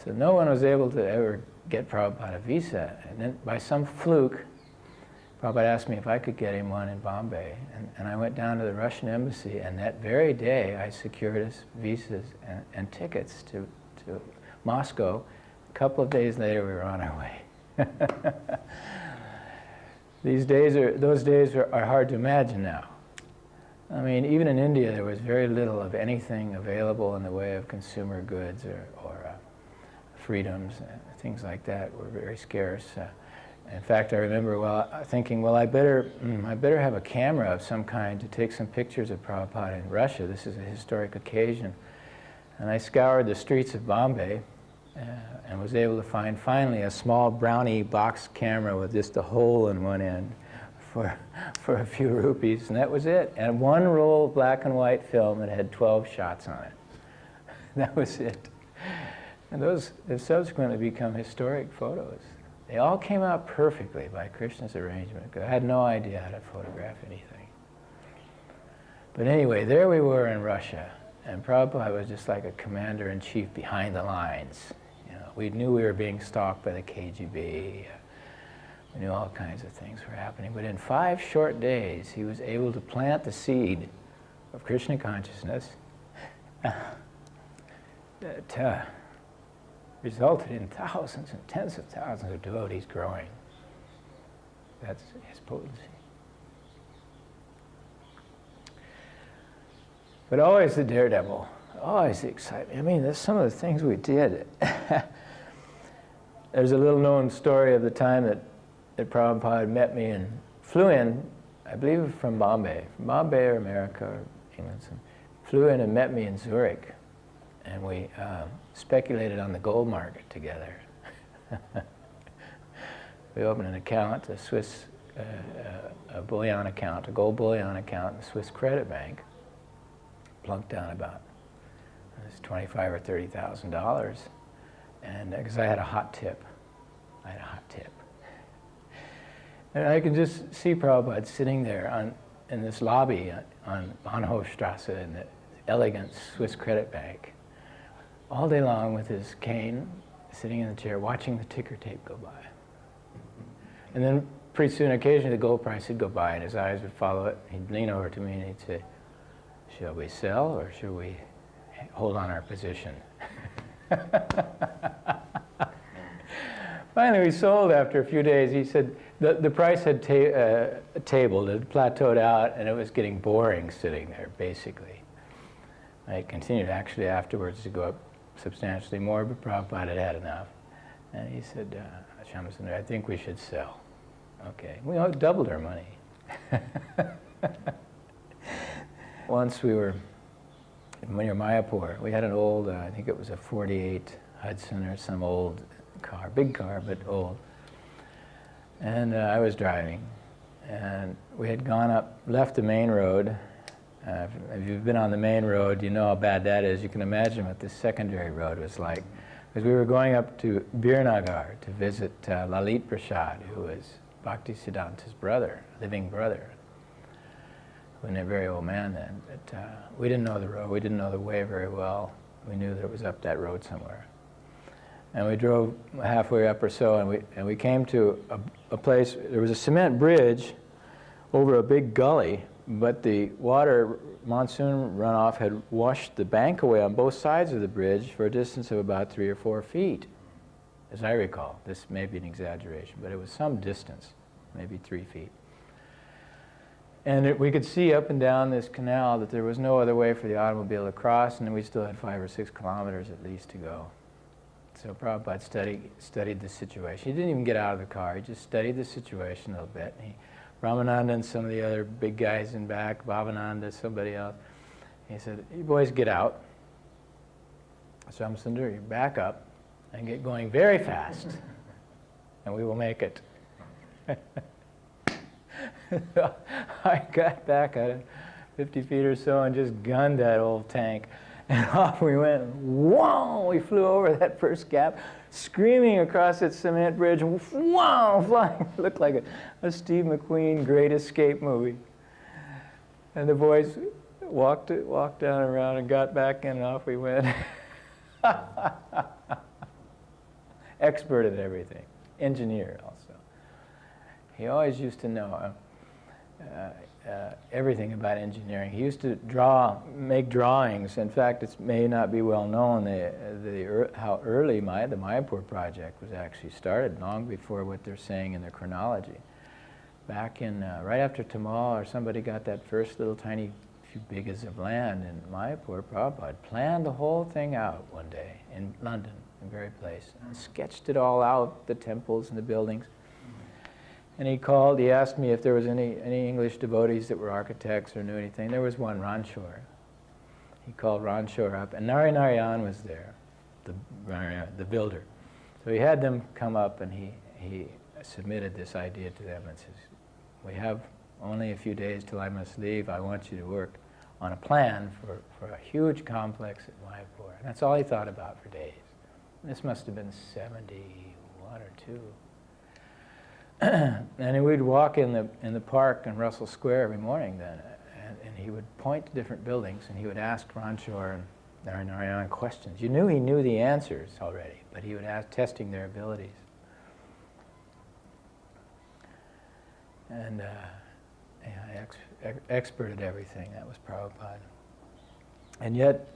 Speaker 1: So no one was able to ever get Prabhupada a visa. And then by some fluke, Prabhupada asked me if I could get him one in Bombay. And I went down to the Russian embassy, and that very day I secured us visas and tickets to Moscow. A couple of days later, we were on our way. Those days are hard to imagine now. I mean, even in India, there was very little of anything available in the way of consumer goods or freedoms. Things like that were very scarce. In fact, I remember thinking, I better have a camera of some kind to take some pictures of Prabhupada in Russia. This is a historic occasion. And I scoured the streets of Bombay and was able to find finally a small brownie box camera with just a hole in one end for a few rupees, and that was it. And one roll of black and white film that had 12 shots on it. That was it. And those have subsequently become historic photos. They all came out perfectly by Krishna's arrangement, because I had no idea how to photograph anything. But anyway, there we were in Russia, and Prabhupada was just like a commander-in-chief behind the lines. You know, we knew we were being stalked by the KGB. We knew all kinds of things were happening. But in 5 short days, he was able to plant the seed of Krishna consciousness that resulted in thousands and tens of thousands of devotees growing. That's his potency. But always the daredevil, always the excitement. I mean, that's some of the things we did. There's a little known story of the time that Prabhupada met me and flew in, I believe from Bombay or America or England. Flew in and met me in Zurich, and we speculated on the gold market together. We opened an account, a Swiss a bullion account, a gold bullion account in the Swiss Credit Bank. Plunked down about $25,000 or $30,000, and because I had a hot tip. And I can just see Prabhupada sitting there in this lobby on Bahnhofstrasse in the elegant Swiss Credit Bank, all day long with his cane, sitting in the chair, watching the ticker tape go by. And then pretty soon, occasionally, the gold price would go by, and his eyes would follow it. He'd lean over to me and he'd say, "Shall we sell or shall we hold on our position?" Finally, we sold after a few days. He said the price had tabled, it plateaued out, and it was getting boring sitting there, basically. It continued actually afterwards to go up substantially more, but Prabhupada had had enough. And he said, "Shyamasundar, I think we should sell." Okay, we all doubled our money. Once we were near Mayapur. We had an old, I think it was a 48 Hudson or some old car, big car, but old. And I was driving, and we had left the main road. If you've been on the main road, you know how bad that is. You can imagine what this secondary road was like. Because we were going up to Birnagar to visit Lalit Prasad, who was Bhaktisiddhanta's brother, living brother. He was a very old man then, but we didn't know the road. We didn't know the way very well. We knew that it was up that road somewhere. And we drove halfway up or so, and we came to a place. There was a cement bridge over a big gully, but the water, monsoon runoff, had washed the bank away on both sides of the bridge for a distance of about 3 or 4 feet, as I recall. This may be an exaggeration, but it was some distance. maybe 3 feet. And we could see up and down this canal that there was no other way for the automobile to cross, and we still had 5 or 6 kilometers at least to go. So Prabhupada studied the situation. He didn't even get out of the car. He just studied the situation a little bit. Ramananda and some of the other big guys in back, Bhavananda, somebody else, he said, "You boys get out. Shyamasundar, you back up and get going very fast, and we will make it." I got back at 50 feet or so and just gunned that old tank. And off we went. Whoa! We flew over that first gap, screaming across that cement bridge. Whoa! Flying. It looked like a Steve McQueen Great Escape movie. And the boys walked down around and got back in, and off we went. Expert at everything. Engineer also. He always used to know everything about engineering. He used to make drawings. In fact, it may not be well known how early the Mayapur project was actually started, long before what they're saying in their chronology. Back in, right after Tamal, or somebody got that first little tiny few bighas of land in Mayapur, Prabhupada planned the whole thing out one day in London, the very place, and sketched it all out, the temples and the buildings. And he asked me if there was any English devotees that were architects or knew anything. There was one, Ranchor. He called Ranchor up, and Narayan was there, the builder. So he had them come up, and he submitted this idea to them and says, "We have only a few days till I must leave. I want you to work on a plan for a huge complex at Mayapur." And that's all he thought about for days. This must have been 71 or 2. And we'd walk in the park in Russell Square every morning then, and he would point to different buildings, and he would ask Ranchor and Narayan questions. You knew he knew the answers already, but he would ask, testing their abilities. And expert at everything. That was Prabhupada. And yet,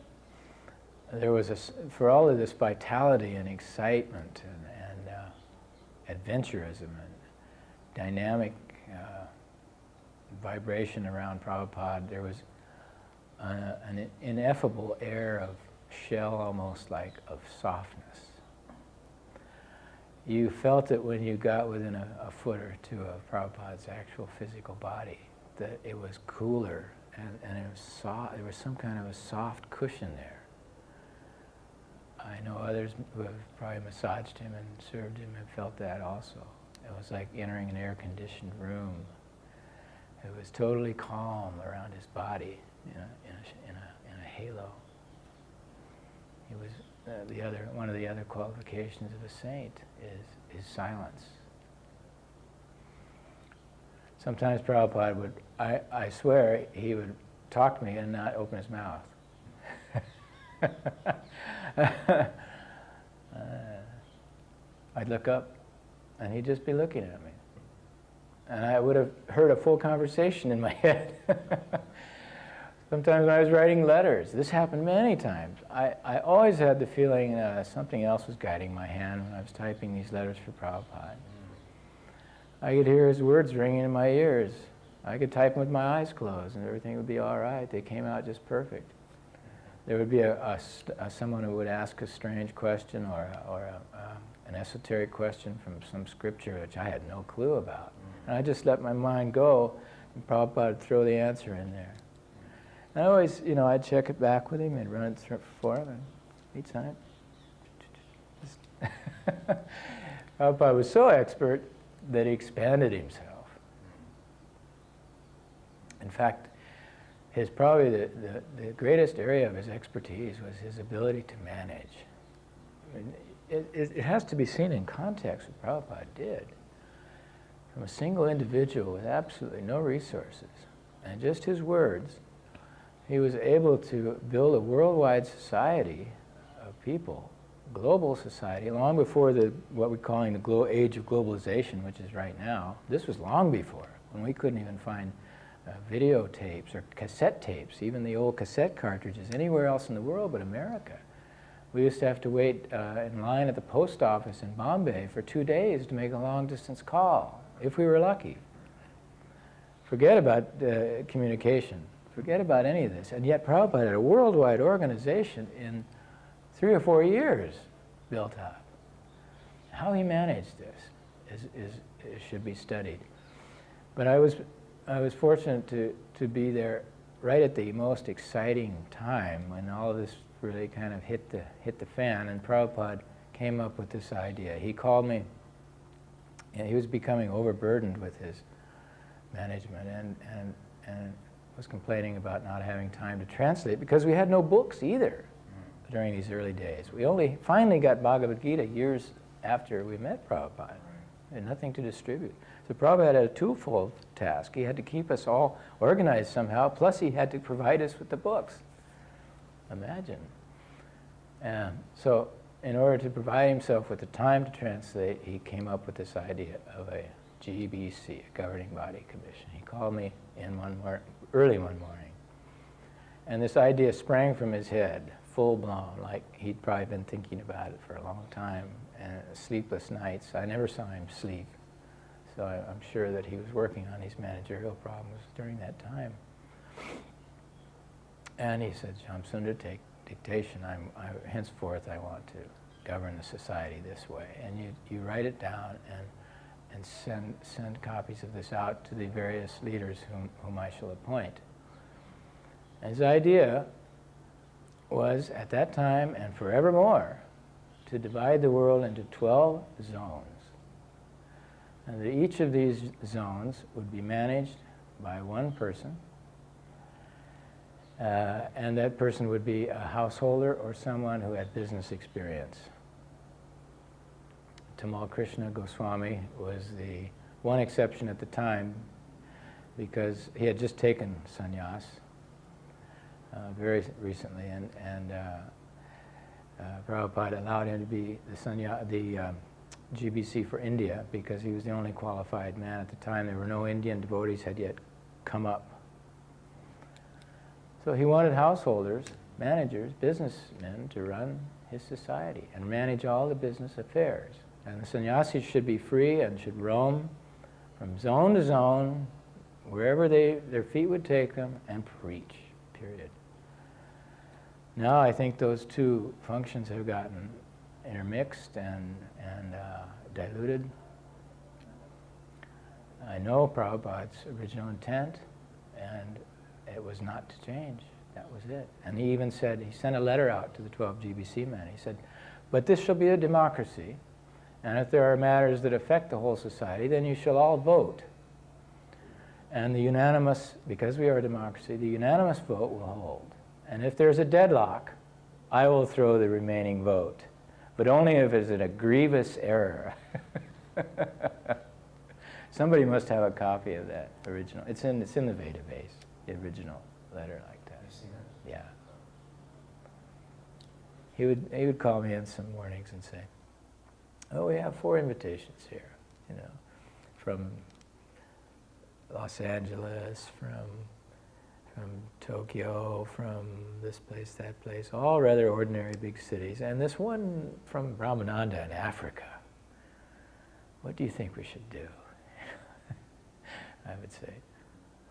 Speaker 1: there was for all of this vitality and excitement and adventurism and dynamic vibration around Prabhupada, there was an ineffable air of shell, almost like of softness. You felt it when you got within a foot or two of Prabhupada's actual physical body, that it was cooler and it was soft. There was some kind of a soft cushion there. I know others who have probably massaged him and served him have felt that also. It was like entering an air-conditioned room. It was totally calm around his body, in a halo. He was one of the other qualifications of a saint is silence. Sometimes Prabhupada would, I swear, he would talk to me and not open his mouth. I'd look up, and he'd just be looking at me. And I would have heard a full conversation in my head. Sometimes when I was writing letters, this happened many times. I always had the feeling something else was guiding my hand when I was typing these letters for Prabhupada. I could hear his words ringing in my ears. I could type them with my eyes closed, and everything would be all right. They came out just perfect. There would be someone who would ask a strange question or an esoteric question from some scripture which I had no clue about. And I just let my mind go, and Prabhupada would throw the answer in there. And I always, I'd check it back with him, I'd run it through for him, and he'd sign it. Prabhupada was so expert that he expanded himself. In fact, probably the greatest area of his expertise was his ability to manage. I mean, it has to be seen in context what Prabhupada did. From a single individual with absolutely no resources, and just his words, he was able to build a worldwide society of people, global society, long before what we're calling the age of globalization, which is right now. This was long before, when we couldn't even find videotapes or cassette tapes, even the old cassette cartridges, anywhere else in the world but America. We used to have to wait in line at the post office in Bombay for 2 days to make a long-distance call. if we were lucky. Forget about communication. Forget about any of this. And yet Prabhupada had a worldwide organization in 3 or 4 years built up. How he managed this should be studied. But I was fortunate to be there right at the most exciting time when all of this really kind of hit the fan, and Prabhupada came up with this idea. He called me, and he was becoming overburdened with his management and was complaining about not having time to translate because we had no books either during these early days. We only finally got Bhagavad-gita years after we met Prabhupada. And nothing to distribute. So Prabhupada had a twofold task. He had to keep us all organized somehow, plus he had to provide us with the books. Imagine. And so in order to provide himself with the time to translate, he came up with this idea of a GBC, a governing body commission. He called me in early one morning. And this idea sprang from his head, full blown, like he'd probably been thinking about it for a long time. And sleepless nights. I never saw him sleep. So I'm sure that he was working on these managerial problems during that time. And he said, Shyamsundar, take dictation. Henceforth I want to govern the society this way. And you write it down and send copies of this out to the various leaders whom I shall appoint. And his idea was, at that time and forevermore, to divide the world into 12 zones. And that each of these zones would be managed by one person, and that person would be a householder or someone who had business experience. Tamal Krishna Goswami was the one exception at the time because he had just taken sannyas very recently, and Prabhupada allowed him to be the GBC for India because he was the only qualified man at the time. There were no Indian devotees had yet come up. So he wanted householders, managers, businessmen to run his society and manage all the business affairs. And the sannyasis should be free and should roam from zone to zone, wherever their feet would take them, and preach, period. Now I think those two functions have gotten intermixed and diluted. I know Prabhupada's original intent, and it was not to change. That was it. And he even said, he sent a letter out to the 12 GBC men. He said, but this shall be a democracy, and if there are matters that affect the whole society, then you shall all vote. And the unanimous, because we are a democracy, the unanimous vote will hold. And if there's a deadlock, I will throw the remaining vote, but only if it's a grievous error. Somebody must have a copy of that original. It's in the database, the original letter like that.
Speaker 2: You see that?
Speaker 1: Yeah. He would call me in some mornings and say, "Oh, we have 4 invitations here, from Los Angeles, from Tokyo, from this place, that place, all rather ordinary big cities, and this one from Brahmananda in Africa. What do you think we should do?" I would say,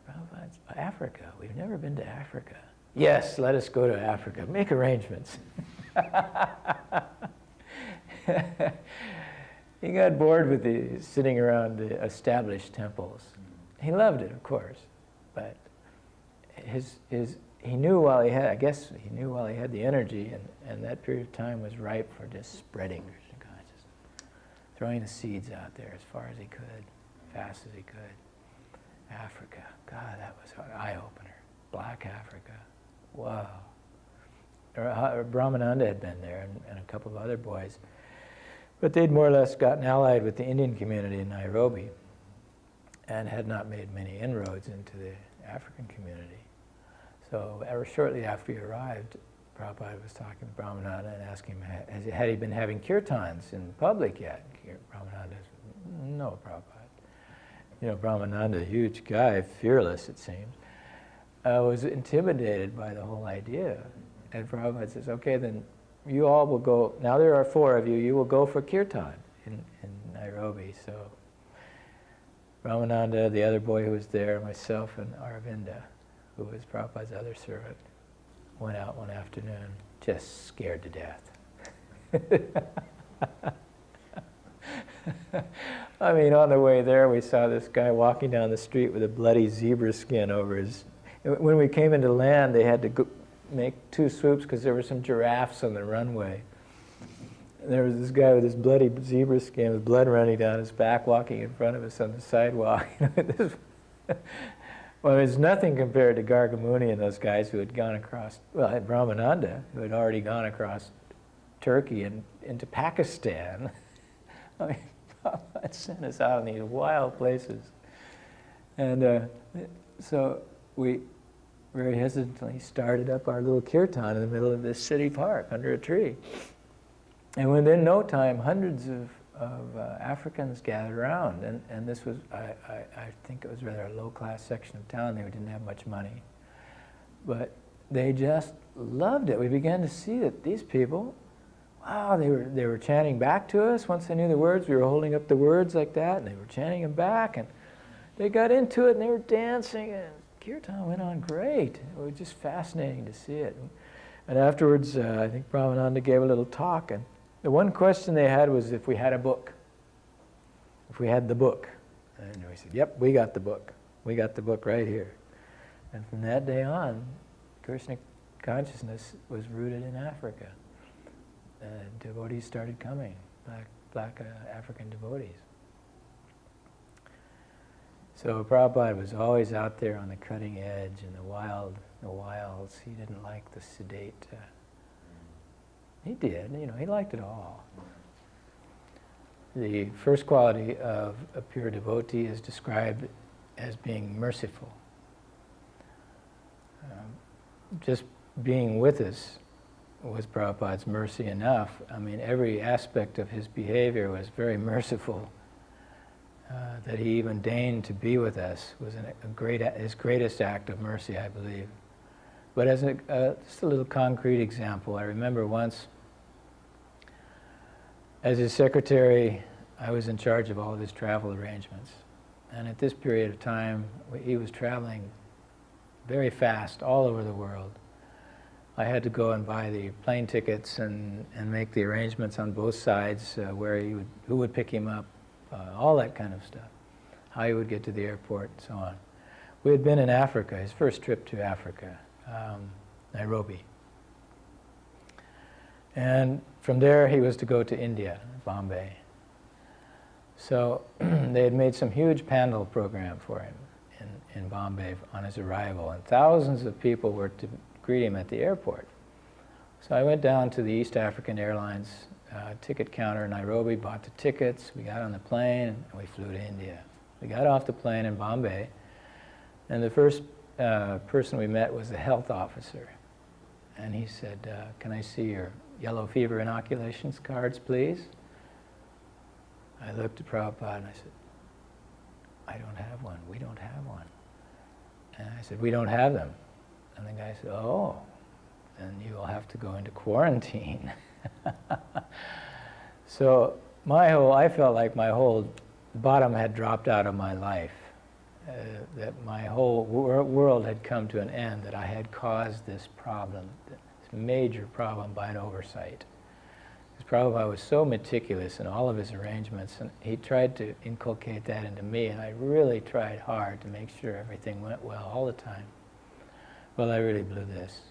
Speaker 1: "Prabhupada, Africa, we've never been to Africa." "Yes, let us go to Africa. Make arrangements." He got bored with sitting around the established temples. He loved it, of course, but he knew while he had the energy, and that period of time was ripe for just spreading Krishna consciousness, throwing the seeds out there as far as he could, fast as he could. Africa, God, that was an eye-opener. Black Africa, wow. Brahmananda had been there, and a couple of other boys, but they'd more or less gotten allied with the Indian community in Nairobi and had not made many inroads into the African community. So shortly after he arrived, Prabhupada was talking to Brahmananda and asking him, had he been having kirtans in public yet? Brahmananda said, "No, Prabhupada." Brahmananda, a huge guy, fearless it seems, was intimidated by the whole idea. And Prabhupada says, "Okay, then you all will go, now there are 4 of you, you will go for kirtan in Nairobi." So Ramananda, the other boy who was there, myself, and Aravinda, who was Prabhupada's other servant, went out one afternoon, just scared to death. I mean, on the way there, we saw this guy walking down the street with a bloody zebra skin over his... When we came into land, they had to make 2 swoops because there were some giraffes on the runway. And there was this guy with this bloody zebra skin with blood running down his back walking in front of us on the sidewalk. Well, it's nothing compared to Gargamuni and those guys who had gone across, well, and Brahmananda, who had already gone across Turkey and into Pakistan. I mean, Prabhupada sent us out in these wild places. And so we very hesitantly started up our little kirtan in the middle of this city park under a tree. And within no time, hundreds of Africans gathered around. And this was, I think it was rather a low-class section of town. They didn't have much money. But they just loved it. We began to see that these people, wow, they were chanting back to us. Once they knew the words, we were holding up the words like that, and they were chanting them back. And they got into it, and they were dancing, and kirtan went on great. It was just fascinating to see it. And afterwards, I think Brahmananda gave a little talk, and the one question they had was if we had a book, if we had the book. And we said, yep, we got the book. We got the book right here. And from that day on, Krishna consciousness was rooted in Africa. Devotees started coming, black African devotees. So Prabhupada was always out there on the cutting edge in the wilds. He didn't like the sedate. He did, he liked it all. The first quality of a pure devotee is described as being merciful. Just being with us was Prabhupada's mercy enough. I mean, every aspect of his behavior was very merciful. That he even deigned to be with us was his greatest act of mercy, I believe. But as just a little concrete example, I remember once, as his secretary, I was in charge of all of his travel arrangements. And at this period of time, he was traveling very fast all over the world. I had to go and buy the plane tickets and make the arrangements on both sides, who would pick him up, all that kind of stuff, how he would get to the airport and so on. We had been in Africa, his first trip to Africa, Nairobi. And from there he was to go to India, Bombay. So they had made some huge pandal program for him in Bombay on his arrival, and thousands of people were to greet him at the airport. So I went down to the East African Airlines ticket counter in Nairobi, bought the tickets, we got on the plane, and we flew to India. We got off the plane in Bombay, and the first person we met was the health officer. And he said, can I see your yellow fever inoculations cards, please? I looked at Prabhupada and I said, I don't have one, we don't have one. And I said, we don't have them. And the guy said, oh, then you will have to go into quarantine. So I felt like my whole bottom had dropped out of my life, that my whole world had come to an end, that I had caused this problem, this major problem by an oversight. Because Prabhupada was so meticulous in all of his arrangements, and he tried to inculcate that into me, and I really tried hard to make sure everything went well all the time. Well, I really blew this.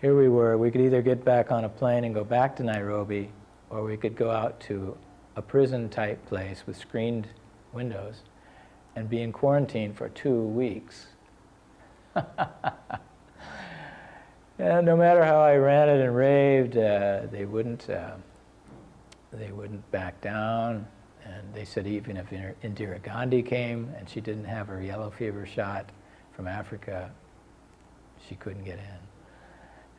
Speaker 1: Here we were, we could either get back on a plane and go back to Nairobi, or we could go out to a prison-type place with screened windows and be in quarantine for 2 weeks. And no matter how I ranted and raved, they wouldn't back down. And they said even if Indira Gandhi came and she didn't have her yellow fever shot from Africa, she couldn't get in.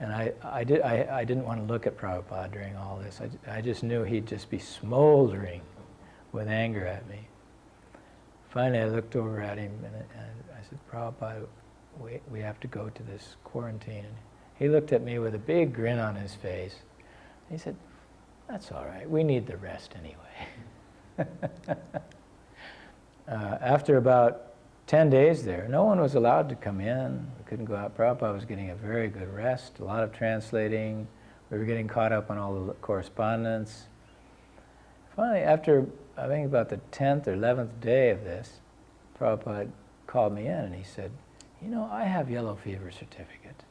Speaker 1: And I didn't want to look at Prabhupada during all this. I just knew he'd just be smoldering with anger at me. Finally, I looked over at him and I said, Prabhupada, we have to go to this quarantine. And he looked at me with a big grin on his face. He said, that's all right. We need the rest anyway. after about 10 days there, no one was allowed to come in. We couldn't go out. Prabhupada was getting a very good rest, a lot of translating. We were getting caught up on all the correspondence. Finally, after I think about the 10th or 11th day of this, Prabhupada called me in and he said, "You know, I have yellow fever certificate."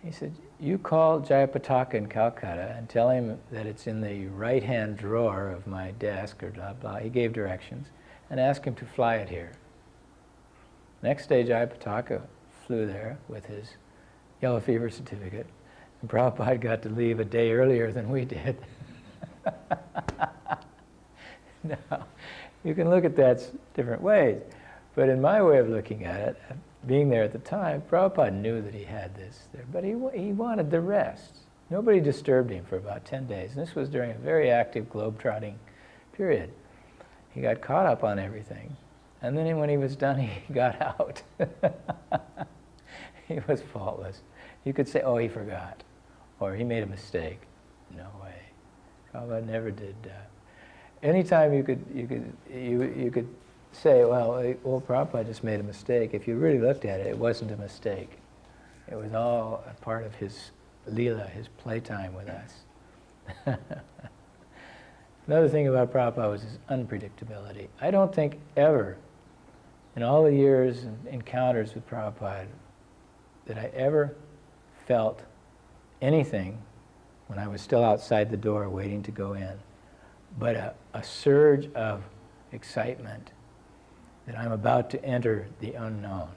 Speaker 1: He said, "You call Jayapataka in Calcutta and tell him that it's in the right-hand drawer of my desk," or blah, blah. He gave directions, and ask him to fly it here. Next day, Jayapataka flew there with his yellow fever certificate, and Prabhupada got to leave a day earlier than we did. Now, you can look at that different ways, but in my way of looking at it, being there at the time, Prabhupada knew that he had this there, but he wanted the rest. Nobody disturbed him for about 10 days, and this was during a very active globe-trotting period. He got caught up on everything, and then when he was done, he got out. He was faultless. You could say, "Oh, he forgot," or "He made a mistake." No way. Prabhupada never did that. Anytime you could say, well, Prabhupada just made a mistake. If you really looked at it, it wasn't a mistake. It was all a part of his leela, his playtime with us. Another thing about Prabhupada was his unpredictability. I don't think ever, in all the years and encounters with Prabhupada, that I ever felt anything when I was still outside the door waiting to go in, but a surge of excitement that I'm about to enter the unknown.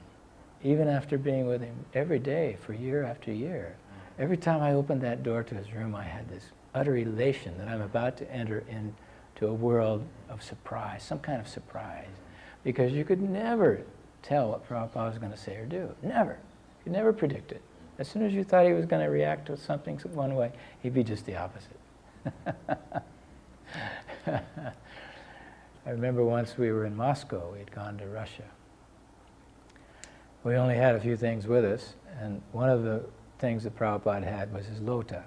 Speaker 1: Even after being with him every day for year after year, every time I opened that door to his room, I had this utter elation that I'm about to enter into a world of surprise, some kind of surprise, because you could never tell what Prabhupada was going to say or do. Never. You could never predict it. As soon as you thought he was going to react to something one way, he'd be just the opposite. I remember once we were in Moscow, we'd gone to Russia. We only had a few things with us, and one of the things that Prabhupada had was his lota,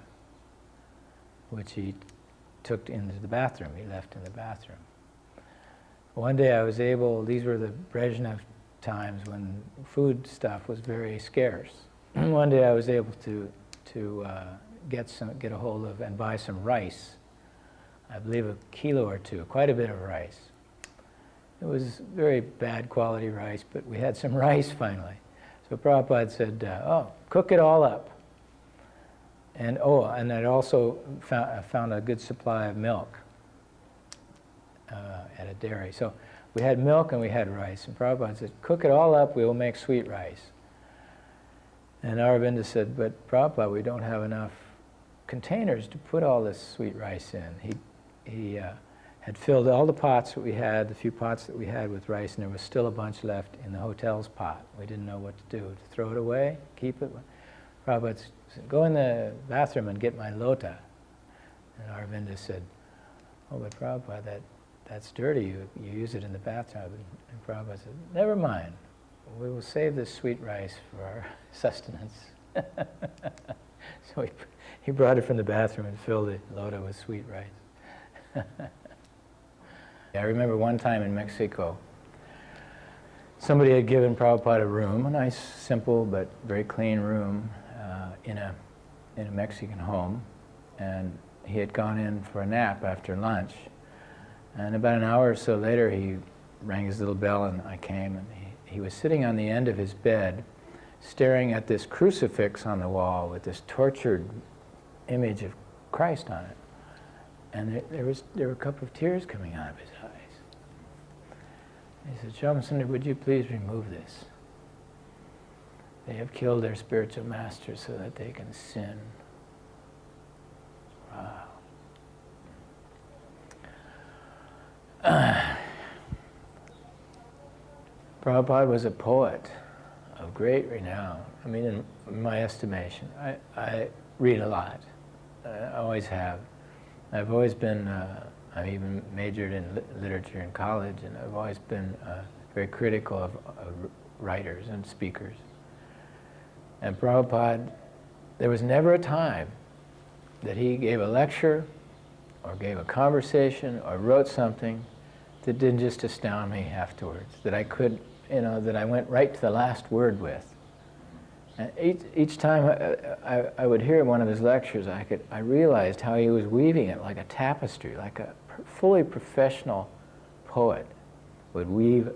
Speaker 1: which he took into the bathroom. He left in the bathroom. One day I was able, these were the Brezhnev times when food stuff was very scarce. One day I was able to get a hold of and buy some rice. I believe a kilo or two, quite a bit of rice. It was very bad quality rice, but we had some rice finally. So Prabhupada said, cook it all up. And I'd also found a good supply of milk at a dairy. So we had milk and we had rice. And Prabhupada said, cook it all up, we will make sweet rice. And Aurobindo said, but Prabhupada, we don't have enough containers to put all this sweet rice in. He had filled all the pots that we had, the few pots that we had with rice, and there was still a bunch left in the hotel's pot. We didn't know what to do, to throw it away, keep it. Prabhupada said, go in the bathroom and get my lota. And Aurobindo said, oh, but Prabhupada, that's dirty, you use it in the bathtub. And Prabhupada said, never mind, we will save this sweet rice for our sustenance. So he brought it from the bathroom and filled the lota with sweet rice. I remember one time in Mexico, somebody had given Prabhupada a room, a nice, simple, but very clean room in a Mexican home, and he had gone in for a nap after lunch. And about an hour or so later, he rang his little bell, and I came, and he was sitting on the end of his bed, staring at this crucifix on the wall with this tortured image of Christ on it. And there were a couple of tears coming out of his eyes. He said, Shyamasundar, would you please remove this? They have killed their spiritual master so that they can sin. Wow. Prabhupada was a poet of great renown. I mean, in my estimation, I read a lot. I always have. I've always been, I've even majored in literature in college, and I've always been very critical of writers and speakers. And Prabhupada, there was never a time that he gave a lecture or gave a conversation or wrote something that didn't just astound me afterwards, that I could, that I went right to the last word with. And each time I would hear one of his lectures, I realized how he was weaving it like a tapestry, like a fully professional poet would weave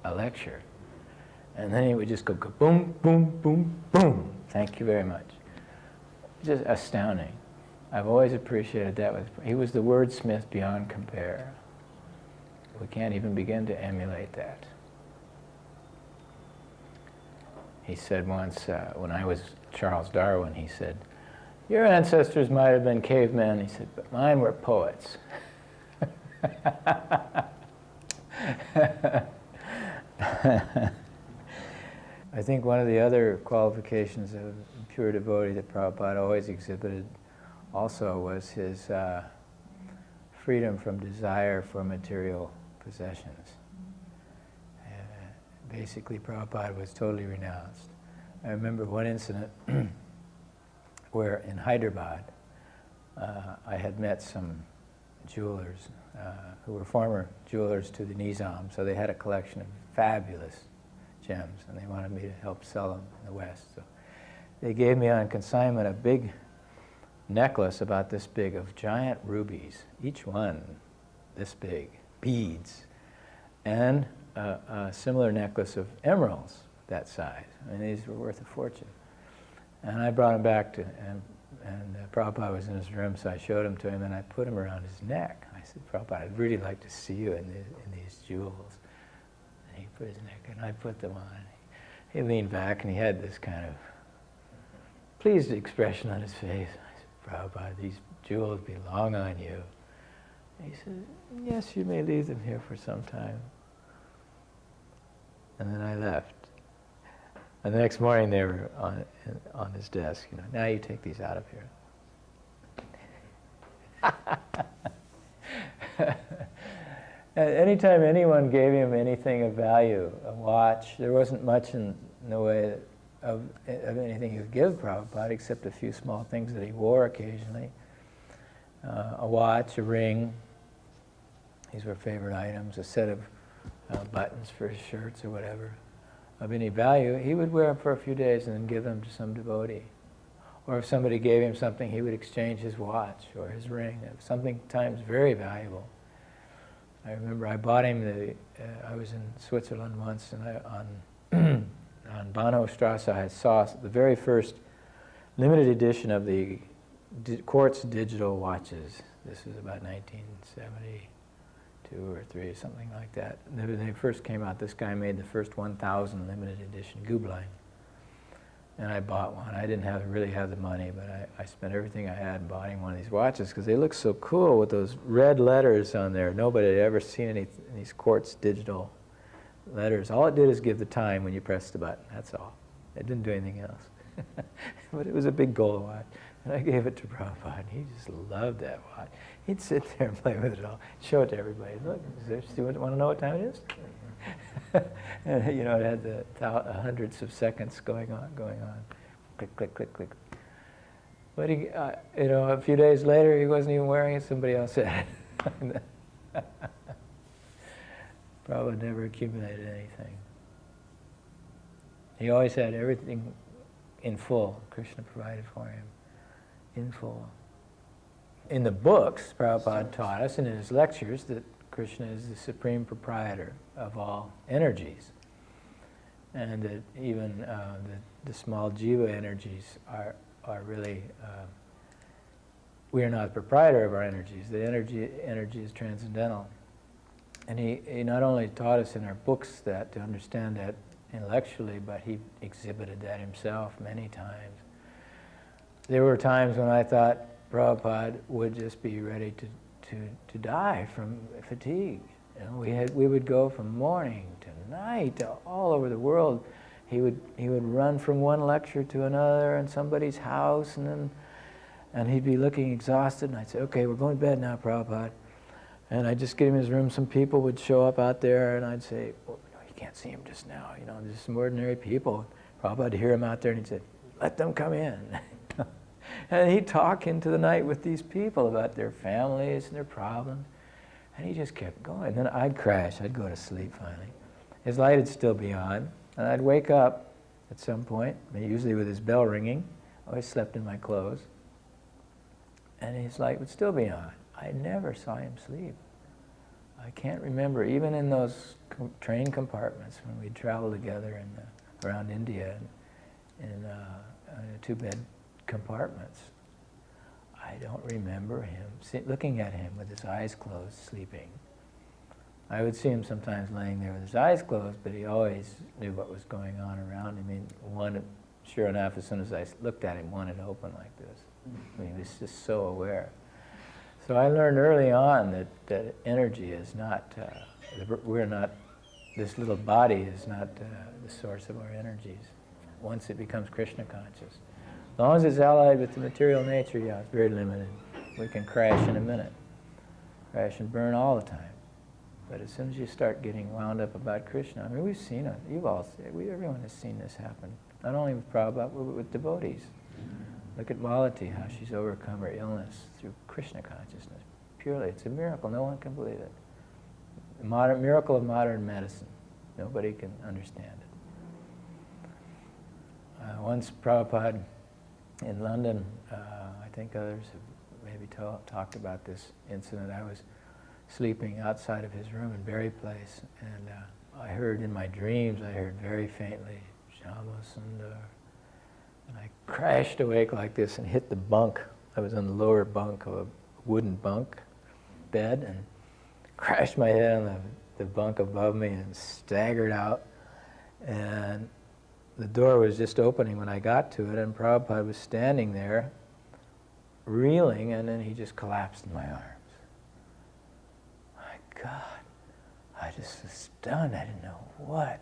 Speaker 1: a lecture. And then he would just go boom, boom, boom, boom. Thank you very much. Just astounding. I've always appreciated that. He was the wordsmith beyond compare. We can't even begin to emulate that. He said once, when I was Charles Darwin, he said, "Your ancestors might have been cavemen," he said, "but mine were poets." I think one of the other qualifications of a pure devotee that Prabhupada always exhibited also was his freedom from desire for material possessions. Basically, Prabhupada was totally renounced. I remember one incident where in Hyderabad, I had met some jewelers who were former jewelers to the Nizam, so they had a collection of fabulous gems, and they wanted me to help sell them in the West. So they gave me on consignment a big necklace about this big of giant rubies, each one this big, beads, and a similar necklace of emeralds that size. I mean, these were worth a fortune. And I brought them back to, and Prabhupada was in his room, so I showed them to him, and I put them around his neck. I said, "Prabhupada, I'd really like to see you in these jewels." And he put his neck, and I put them on. He leaned back, and he had this kind of pleased expression on his face. I said, "Prabhupada, these jewels belong on you." He said, "Yes, you may leave them here for some time." And then I left. And the next morning they were on his desk. Now you take these out of here. Anytime anyone gave him anything of value, a watch, there wasn't much in the way of anything he would give Prabhupada except a few small things that he wore occasionally. A watch, a ring, these were favorite items, a set of buttons for his shirts or whatever of any value. He would wear them for a few days and then give them to some devotee. Or if somebody gave him something, he would exchange his watch or his ring, something times very valuable. I remember I bought him I was in Switzerland once, and on Bahnhofstrasse I saw the very first limited edition of the quartz digital watches. This was about 1972 or 3, something like that. When they first came out, this guy made the first 1,000 limited edition Gublein. And I bought one. I didn't really have the money, but I spent everything I had and bought him one of these watches because they look so cool with those red letters on there. Nobody had ever seen these quartz digital letters. All it did is give the time when you pressed the button, that's all. It didn't do anything else. But it was a big gold watch. And I gave it to Prabhupada, and he just loved that watch. He'd sit there and play with it all, show it to everybody. Look, do you want to know what time it is? And it had the hundreds of seconds going on. Click, click, click, click. But a few days later, he wasn't even wearing it. Somebody else had it. Prabhupada never accumulated anything. He always had everything in full. Krishna provided for him in full. In the books, Prabhupada taught us, and in his lectures, that Krishna is the supreme proprietor of all energies, and that even the small jiva energies are really, we are not the proprietor of our energies. The energy is transcendental. And he not only taught us in our books that, to understand that intellectually, but he exhibited that himself many times. There were times when I thought Prabhupada would just be ready to die from fatigue. We would go from morning to night to all over the world. He would run from one lecture to another in somebody's house, and he'd be looking exhausted, and I'd say, "Okay, we're going to bed now, Prabhupada." And I'd just get him in his room. Some people would show up out there, and I'd say, "Well, you can't see him just now, just some ordinary people." Prabhupada would hear him out there, and he'd say, "Let them come in." And he'd talk into the night with these people about their families and their problems. And he just kept going. Then I'd crash. I'd go to sleep finally. His light would still be on. And I'd wake up at some point, usually with his bell ringing. I always slept in my clothes. And his light would still be on. I never saw him sleep. I can't remember, even in those train compartments when we'd travel together around India in two-bed compartments. I don't remember him looking at him with his eyes closed, sleeping. I would see him sometimes laying there with his eyes closed, but he always knew what was going on around him. I mean, one, sure enough, as soon as I looked at him, one had opened like this. I mean, he was just so aware. So I learned early on that energy is not, we're not, this little body is not the source of our energies. Once it becomes Krishna conscious. As long as it's allied with the material nature, yeah, it's very limited. We can crash in a minute. Crash and burn all the time. But as soon as you start getting wound up about Krishna, I mean, we've seen it. Everyone has seen this happen. Not only with Prabhupada, but with devotees. Look at Malati, how she's overcome her illness through Krishna consciousness. Purely, it's a miracle. No one can believe it. The miracle of modern medicine. Nobody can understand it. Once Prabhupada in London, I think others have maybe talked about this incident. I was sleeping outside of his room in Berry Place, and I heard in my dreams, I heard very faintly, Shyamasundar. And I crashed awake like this and hit the bunk. I was on the lower bunk of a wooden bunk bed and crashed my head on the bunk above me and staggered out. And the door was just opening when I got to it, and Prabhupada was standing there, reeling, and then he just collapsed in my arms. My God, I just was stunned. I didn't know what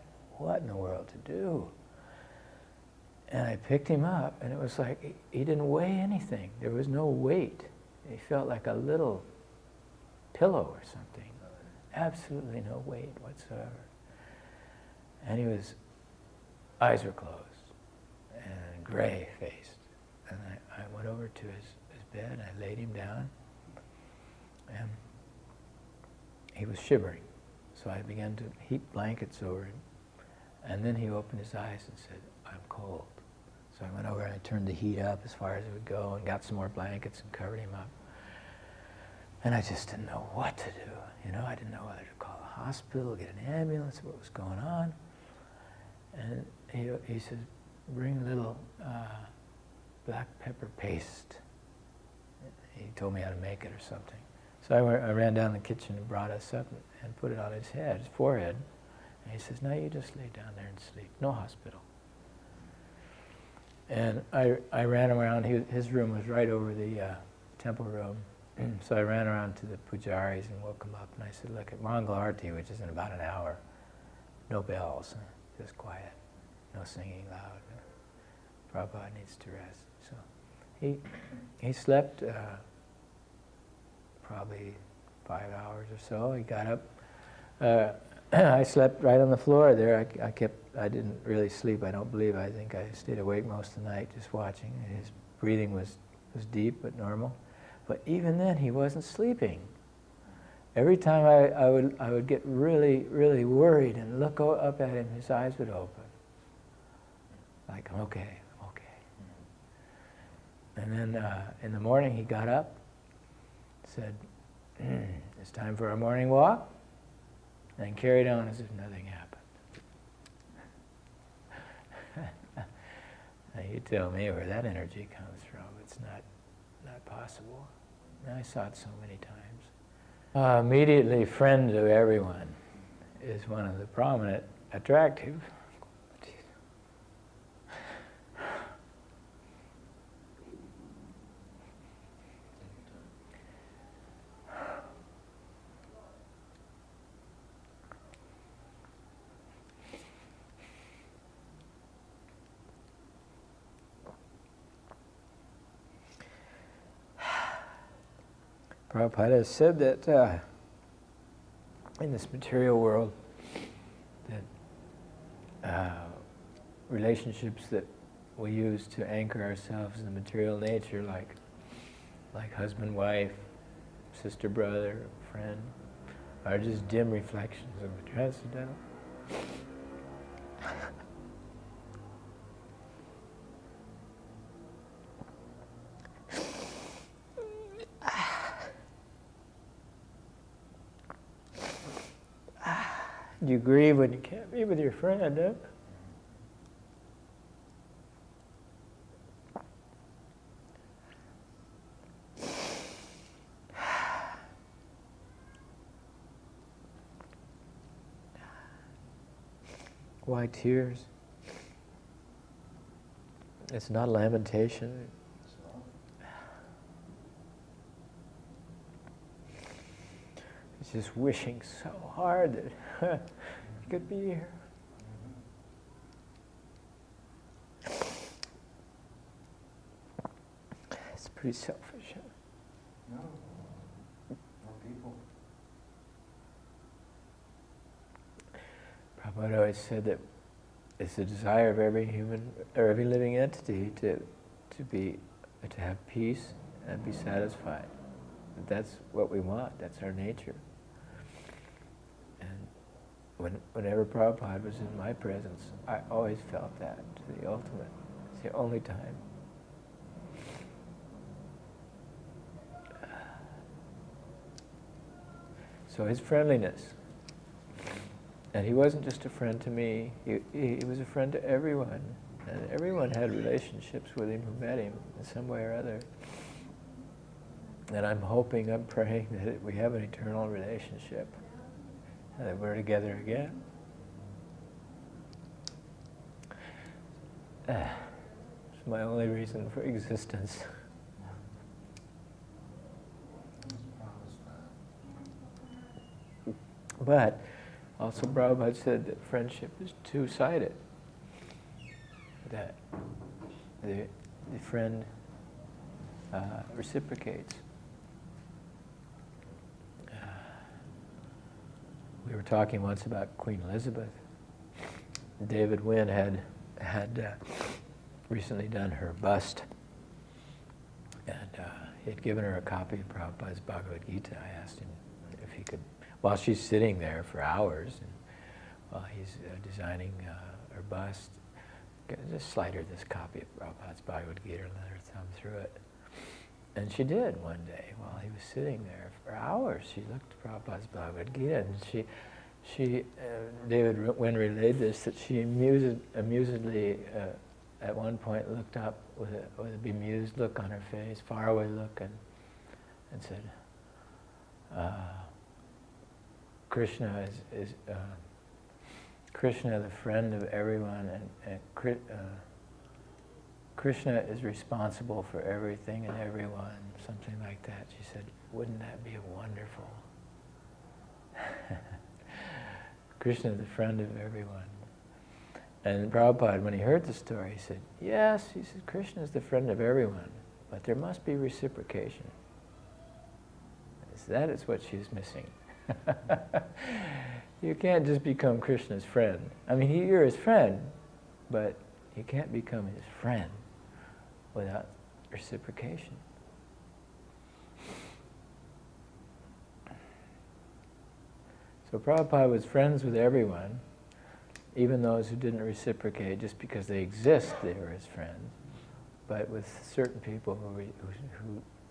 Speaker 1: in the world to do. And I picked him up, and it was like he didn't weigh anything. There was no weight. He felt like a little pillow or something. Absolutely no weight whatsoever. And eyes were closed and gray-faced. And I went over to his bed, and I laid him down, and he was shivering. So I began to heap blankets over him. And then he opened his eyes and said, "I'm cold." So I went over and I turned the heat up as far as it would go and got some more blankets and covered him up. And I just didn't know what to do. I didn't know whether to call a hospital, get an ambulance, what was going on. And he said, "Bring a little black pepper paste." He told me how to make it or something. So I ran down the kitchen and brought us up and put it on his head, his forehead. And he says, "Now you just lay down there and sleep. No hospital." And I ran around. His room was right over the temple room. So I ran around to the pujaris and woke him up. And I said, "Look, at Mangala Arati, which is in about an hour, no bells, just quiet, no singing loud. Prabhupada needs to rest." So he slept probably 5 hours or so. He got up. I slept right on the floor there. I didn't really sleep, I don't believe. I think I stayed awake most of the night just watching. His breathing was deep but normal. But even then, he wasn't sleeping. Every time I would get really, really worried and look up at him, his eyes would open. Like, I'm okay. And then in the morning, he got up, said, "It's time for our morning walk," and carried on as if nothing happened. Now you tell me where that energy comes from. It's not possible. And I saw it so many times. Immediately friend to everyone is one of the prominent attractive. Prabhupada said that in this material world, that relationships that we use to anchor ourselves in the material nature, like husband, wife, sister, brother, friend, are just dim reflections of the transcendental. You grieve when you can't be with your friend, huh? Why tears? It's not lamentation. It's just wishing so hard that you could be here. It's pretty selfish. Huh?
Speaker 2: No. More people.
Speaker 1: Prabhupada always said that it's the desire of every human or every living entity to have peace and be satisfied. That's what we want. That's our nature. And whenever Prabhupada was in my presence, I always felt that to the ultimate. It's the only time. So his friendliness. And he wasn't just a friend to me, he was a friend to everyone. And everyone had relationships with him who met him in some way or other. And I'm hoping, I'm praying that we have an eternal relationship and that we're together again. It's my only reason for existence. But also Prabhupada said that friendship is two-sided. That the friend reciprocates. We were talking once about Queen Elizabeth. David Wynne had recently done her bust, and he had given her a copy of Prabhupada's Bhagavad-gita. I asked him if he could, while she's sitting there for hours, and while he's designing her bust, just slide her this copy of Prabhupada's Bhagavad-gita and let her thumb through it. And she did one day while he was sitting there for hours. She looked at Prabhupada's Bhagavad-gita, and David Wynne relayed this, that she amusedly at one point looked up with a bemused look on her face, faraway look, and said, Krishna is Krishna, the friend of everyone, and Krishna is responsible for everything and everyone, something like that. She said, wouldn't that be wonderful? Krishna, the friend of everyone. And Prabhupada, when he heard the story, he said, yes, he said, Krishna is the friend of everyone, but there must be reciprocation. That is what she's missing. You can't just become Krishna's friend. I mean, you're his friend, but you can't become his friend without reciprocation. So Prabhupada was friends with everyone, even those who didn't reciprocate. Just because they exist, they were his friends. But with certain people who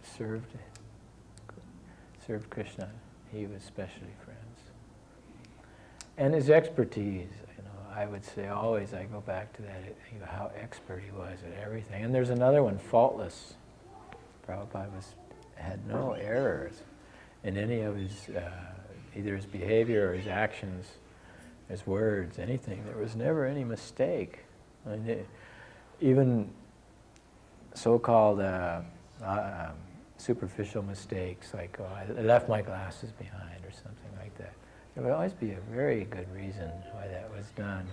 Speaker 1: served Krishna, he was especially friends. And his expertise, I would say always, I go back to that, how expert he was at everything. And there's another one, faultless. Prabhupada had no errors in any of his, either his behavior or his actions, his words, anything. There was never any mistake. I mean, even so-called superficial mistakes, like, I left my glasses behind or something like that. There would always be a very good reason why that was done.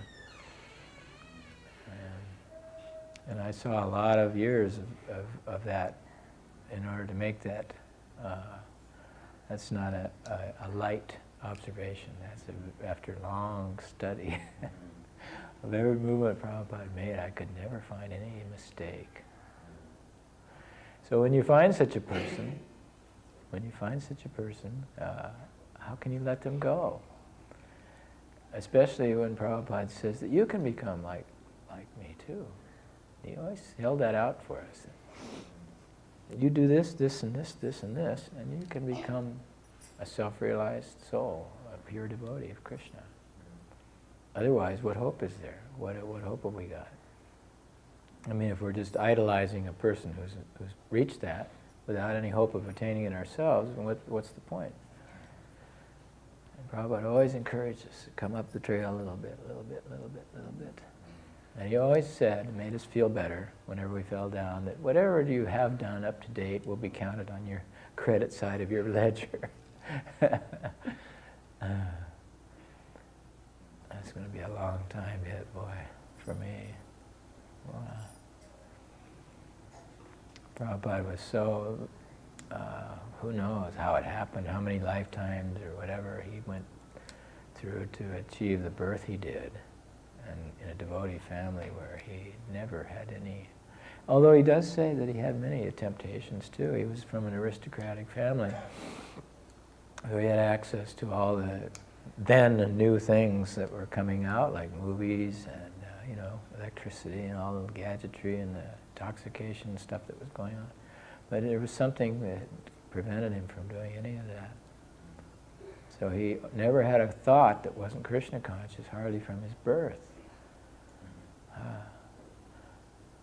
Speaker 1: And I saw a lot of years of that in order to make that. That's not a light observation. That's after long study of every movement Prabhupada made. I could never find any mistake. So when you find such a person, how can you let them go? Especially when Prabhupada says that you can become like me too. He always held that out for us. You do this, this, and this, this, and this, and you can become a self-realized soul, a pure devotee of Krishna. Otherwise, what hope is there? What hope have we got? I mean, if we're just idolizing a person who's reached that without any hope of attaining it ourselves, what's the point? And Prabhupada always encouraged us to come up the trail a little bit, little bit, little bit, little bit. And he always said, made us feel better whenever we fell down, that whatever you have done up to date will be counted on your credit side of your ledger. That's going to be a long time yet, boy, for me. Wow. Prabhupada was so, who knows how it happened, how many lifetimes or whatever he went through to achieve the birth he did, and in a devotee family where he never had any, although he does say that he had many temptations too. He was from an aristocratic family, so he had access to all the then new things that were coming out, like movies and electricity and all the gadgetry and the intoxication stuff that was going on. But there was something that prevented him from doing any of that. So he never had a thought that wasn't Krishna conscious, hardly from his birth.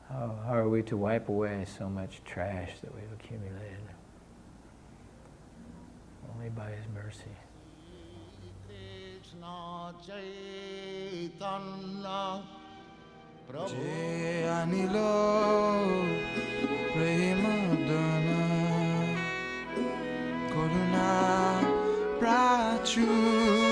Speaker 1: How are we to wipe away so much trash that we've accumulated? Only by his mercy.
Speaker 3: Krishna Chaitanya Prabhu Anilo Premadana Karuna Prachur